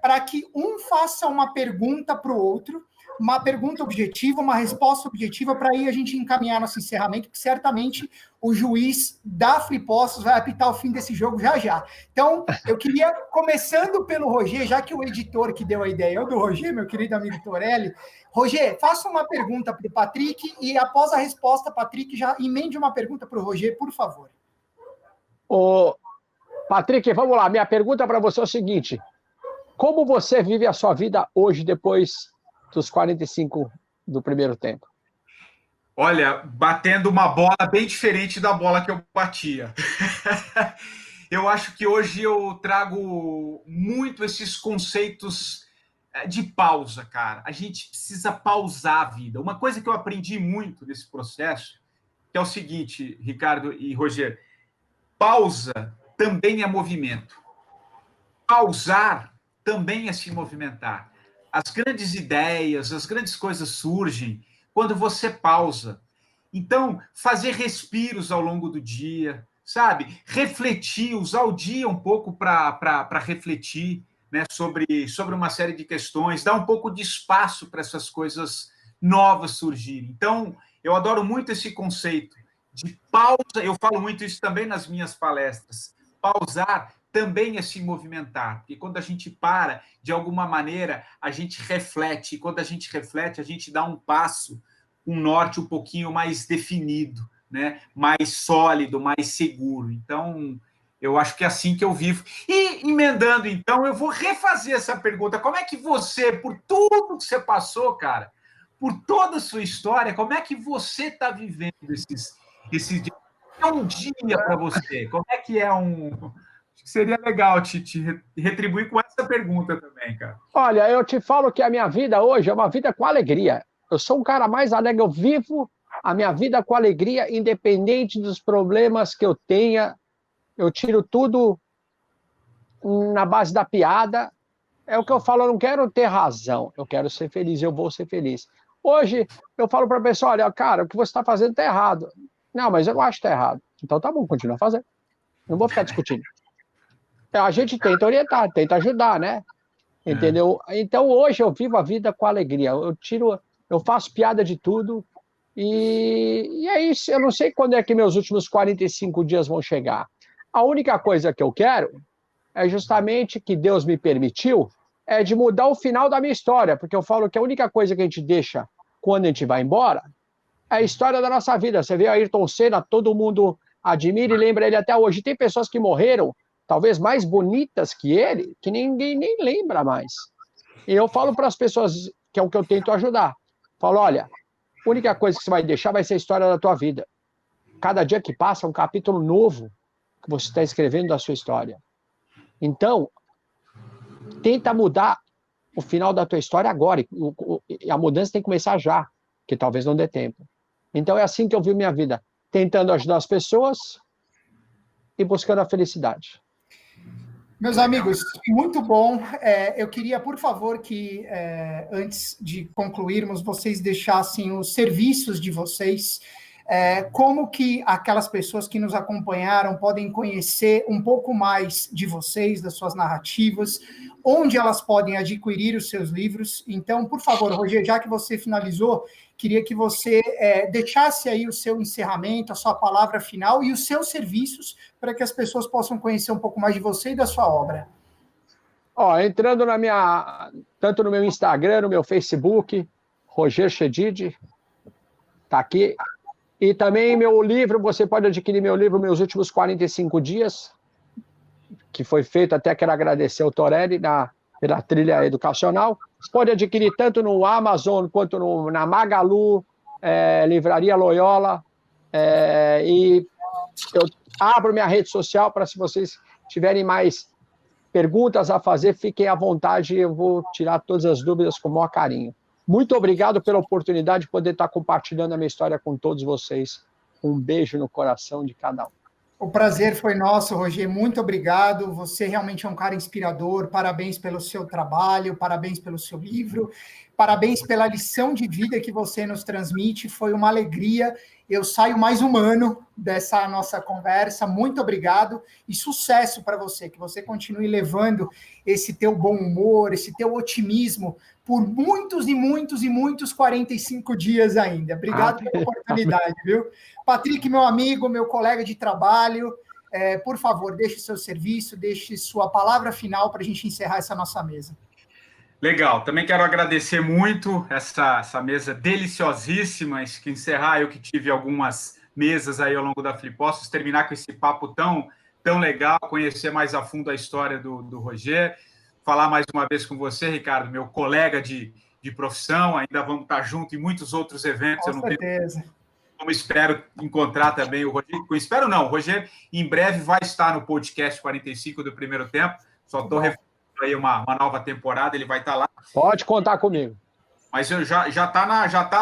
Para que um faça uma pergunta para o outro. uma pergunta objetiva, uma resposta objetiva, para aí a gente encaminhar nosso encerramento, porque certamente o juiz da Flipossos vai apitar o fim desse jogo já já. Então, eu queria, começando pelo Roger, já que o editor que deu a ideia é o do Roger, meu querido amigo Torelli. Roger, faça uma pergunta para o Patrick e, após a resposta, Patrick, já emende uma pergunta para o Roger, por favor. Ô, Patrick, vamos lá. Minha pergunta para você é o seguinte: como você vive a sua vida hoje, depois dos 45 do primeiro tempo? Olha, batendo uma bola bem diferente da bola que eu batia. Eu acho que hoje eu trago muito esses conceitos de pausa, cara. A gente precisa pausar a vida. Uma coisa que eu aprendi muito nesse processo, que é o seguinte, Ricardo e Roger: pausa também é movimento. Pausar também é se movimentar. As grandes ideias, as grandes coisas surgem quando você pausa. Então, fazer respiros ao longo do dia, sabe? Refletir, usar o dia um pouco para refletir, né, sobre uma série de questões, dar um pouco de espaço para essas coisas novas surgirem. Então, eu adoro muito esse conceito de pausa. Eu falo muito isso também nas minhas palestras. Pausar também é se movimentar, porque quando a gente para, de alguma maneira, a gente reflete, e quando a gente reflete, a gente dá um passo, um norte um pouquinho mais definido, né? Mais sólido, mais seguro. Então, eu acho que é assim que eu vivo. E, emendando, então, eu vou refazer essa pergunta. Como é que você, por tudo que você passou, cara, por toda a sua história, como é que você está vivendo esses dias? É um dia para você? Como é que é um... Seria legal te retribuir com essa pergunta também, cara. Olha, eu te falo que a minha vida hoje é uma vida com alegria. Eu sou um cara mais alegre, eu vivo a minha vida com alegria, independente dos problemas que eu tenha. Eu tiro tudo na base da piada. É o que eu falo, eu não quero ter razão, eu quero ser feliz, eu vou ser feliz. Hoje, eu falo para a pessoa: olha, cara, o que você está fazendo está errado. Não, mas eu não acho que está errado. Então tá bom, continua fazendo. Não vou ficar discutindo. A gente tenta orientar, tenta ajudar, né? Entendeu? Então hoje eu vivo a vida com alegria. Eu faço piada de tudo e é isso. Eu não sei quando é que meus últimos 45 dias vão chegar. A única coisa que eu quero é justamente que Deus me permitiu é de mudar o final da minha história, porque eu falo que a única coisa que a gente deixa quando a gente vai embora é a história da nossa vida. Você vê Ayrton Senna, todo mundo admira e lembra ele até hoje. Tem pessoas que morreram talvez mais bonitas que ele, que ninguém nem lembra mais. E eu falo para as pessoas, que é o que eu tento ajudar, falo: olha, a única coisa que você vai deixar vai ser a história da tua vida. Cada dia que passa é um capítulo novo que você está escrevendo da sua história. Então, tenta mudar o final da tua história agora, e a mudança tem que começar já, que talvez não dê tempo. Então é assim que eu vivo minha vida, tentando ajudar as pessoas e buscando a felicidade. Meus amigos, muito bom. Eu queria, por favor, que antes de concluirmos, vocês deixassem os serviços de vocês. Como que aquelas pessoas que nos acompanharam podem conhecer um pouco mais de vocês, das suas narrativas, onde elas podem adquirir os seus livros. Então, por favor, Roger, já que você finalizou, queria que você deixasse aí o seu encerramento, a sua palavra final e os seus serviços para que as pessoas possam conhecer um pouco mais de você e da sua obra. Entrando tanto no meu Instagram, no meu Facebook, Roger Chedid, tá aqui. E também meu livro, você pode adquirir meu livro, Meus Últimos 45 Dias, que foi feito, até quero agradecer ao Torelli pela trilha educacional. Você pode adquirir tanto no Amazon quanto na Magalu, Livraria Loyola, e eu abro minha rede social para, se vocês tiverem mais perguntas a fazer, fiquem à vontade, eu vou tirar todas as dúvidas com o maior carinho. Muito obrigado pela oportunidade de poder estar compartilhando a minha história com todos vocês. Um beijo no coração de cada um. O prazer foi nosso, Roger. Muito obrigado. Você realmente é um cara inspirador. Parabéns pelo seu trabalho, parabéns pelo seu livro, parabéns pela lição de vida que você nos transmite. Foi uma alegria. eu saio mais humano dessa nossa conversa. Muito obrigado e sucesso para você, que você continue levando esse teu bom humor, esse teu otimismo por muitos e muitos e muitos 45 dias ainda. Obrigado pela oportunidade, viu? Patrick, meu amigo, meu colega de trabalho, por favor, deixe seu serviço, deixe sua palavra final para a gente encerrar essa nossa mesa. Legal, também quero agradecer muito essa mesa deliciosíssima, que encerrar eu que tive algumas mesas aí ao longo da Flippostos, terminar com esse papo tão legal, conhecer mais a fundo a história do Roger, falar mais uma vez com você, Ricardo, meu colega de profissão, ainda vamos estar juntos em muitos outros eventos. Com certeza. Como espero encontrar também o Roger, espero não, o Roger em breve vai estar no podcast 45 do primeiro tempo, só estou aí uma nova temporada, ele vai estar lá. Pode contar comigo. Mas eu já tá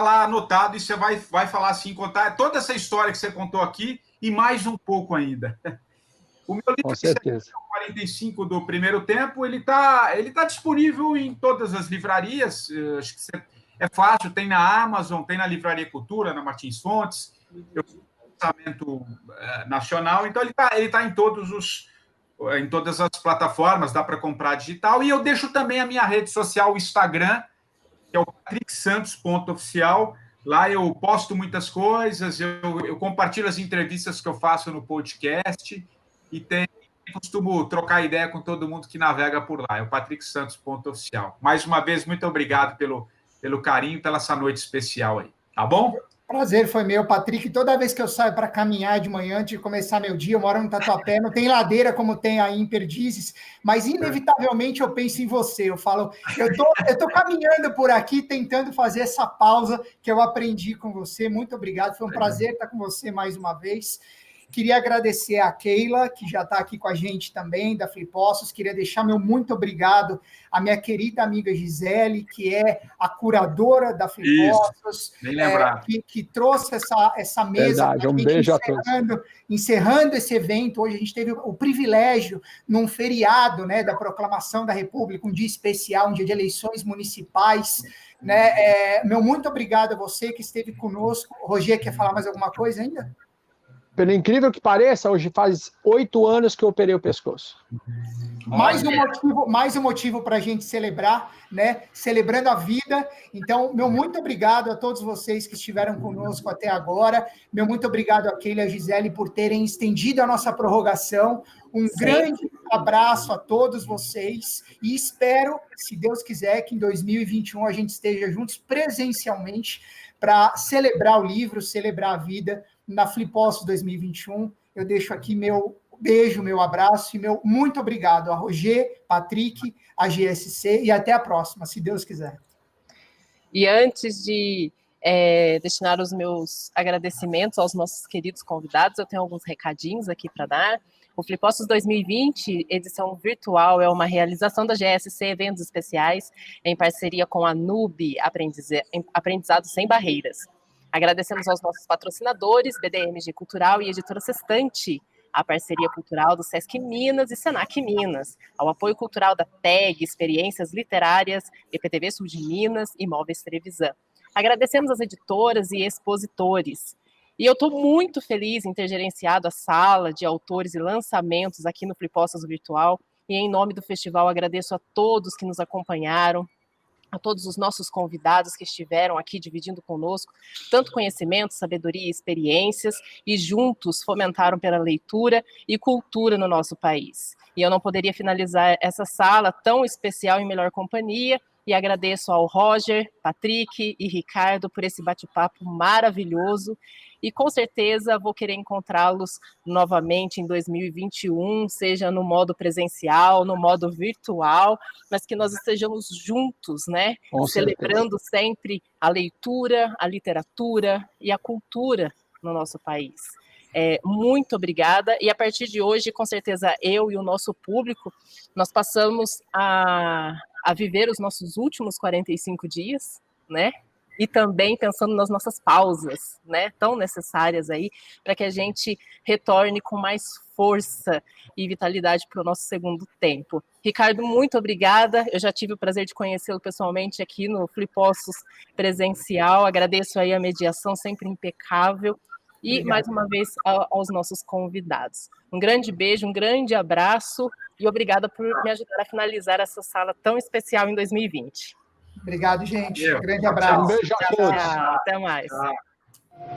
lá anotado e você vai falar assim, contar toda essa história que você contou aqui e mais um pouco ainda. O meu livro, com certeza, 45 do primeiro tempo, ele tá disponível em todas as livrarias, acho que é fácil, tem na Amazon, tem na Livraria Cultura, na Martins Fontes, eu fiz um lançamento nacional, então ele tá em todas as plataformas, dá para comprar digital, e eu deixo também a minha rede social, o Instagram, que é o patricksantos.oficial. Lá eu posto muitas coisas, eu compartilho as entrevistas que eu faço no podcast e costumo trocar ideia com todo mundo que navega por lá. É o patricksantos.oficial. Mais uma vez, muito obrigado pelo carinho, pela essa noite especial aí. Tá bom? Prazer foi meu, Patrick. Toda vez que eu saio para caminhar de manhã, antes de começar meu dia, eu moro no Tatuapé, não tem ladeira como tem aí em Perdizes, mas inevitavelmente eu penso em você. Eu falo, eu tô caminhando por aqui, tentando fazer essa pausa que eu aprendi com você. Muito obrigado, foi um prazer estar com você mais uma vez. Queria agradecer a Keila, que já está aqui com a gente também, da Flippostos. Queria deixar meu muito obrigado à minha querida amiga Gisele, que é a curadora da Flippostos, que trouxe essa mesa. Verdade, um beijo a todos. Encerrando esse evento, hoje a gente teve o privilégio, num feriado, né, da proclamação da República, um dia especial, um dia de eleições municipais, né? Meu muito obrigado a você que esteve conosco. Roger, quer falar mais alguma coisa ainda? Pelo incrível que pareça, hoje faz 8 anos que eu operei o pescoço. Mais um motivo para a gente celebrar, né? Celebrando a vida. Então, meu muito obrigado a todos vocês que estiveram conosco até agora. Meu muito obrigado a Keila e a Gisele por terem estendido a nossa prorrogação. Um grande abraço a todos vocês e espero, se Deus quiser, que em 2021 a gente esteja juntos presencialmente para celebrar o livro, celebrar a vida na Flippostos 2021. Eu deixo aqui meu beijo, meu abraço e meu muito obrigado a Roger, Patrick, a GSC e até a próxima, se Deus quiser. E antes de destinar os meus agradecimentos aos nossos queridos convidados, eu tenho alguns recadinhos aqui para dar. O Flippostos 2020, edição virtual, é uma realização da GSC Eventos Especiais, em parceria com a NUB, Aprendizado Sem Barreiras. Agradecemos aos nossos patrocinadores, BDMG Cultural e Editora Sextante, a parceria cultural do Sesc Minas e Senac Minas, ao apoio cultural da TEG, Experiências Literárias, EPTV Sul de Minas e Móveis Trevisan. Agradecemos as editoras e expositores. E eu estou muito feliz em ter gerenciado a sala de autores e lançamentos aqui no Flippostos Virtual. E em nome do festival agradeço a todos que nos acompanharam, a todos os nossos convidados que estiveram aqui dividindo conosco tanto conhecimento, sabedoria e experiências, e juntos fomentaram pela leitura e cultura no nosso país. E eu não poderia finalizar essa sala tão especial em melhor companhia, e agradeço ao Roger, Patrick e Ricardo por esse bate-papo maravilhoso, e com certeza vou querer encontrá-los novamente em 2021, seja no modo presencial, no modo virtual, mas que nós estejamos juntos, né? Celebrando sempre a leitura, a literatura e a cultura no nosso país. Muito obrigada, e a partir de hoje, com certeza, eu e o nosso público, nós passamos a viver os nossos últimos 45 dias, né? E também pensando nas nossas pausas, né, tão necessárias aí, para que a gente retorne com mais força e vitalidade para o nosso segundo tempo. Ricardo, muito obrigada, eu já tive o prazer de conhecê-lo pessoalmente aqui no Flippostos presencial, agradeço aí a mediação sempre impecável, E, Obrigado. mais uma vez, aos nossos convidados. Um grande beijo, um grande abraço e obrigada por me ajudar a finalizar essa sala tão especial em 2020. Obrigado, gente. Valeu. Grande abraço. Um beijo a todos. Tchau, até mais. Tchau.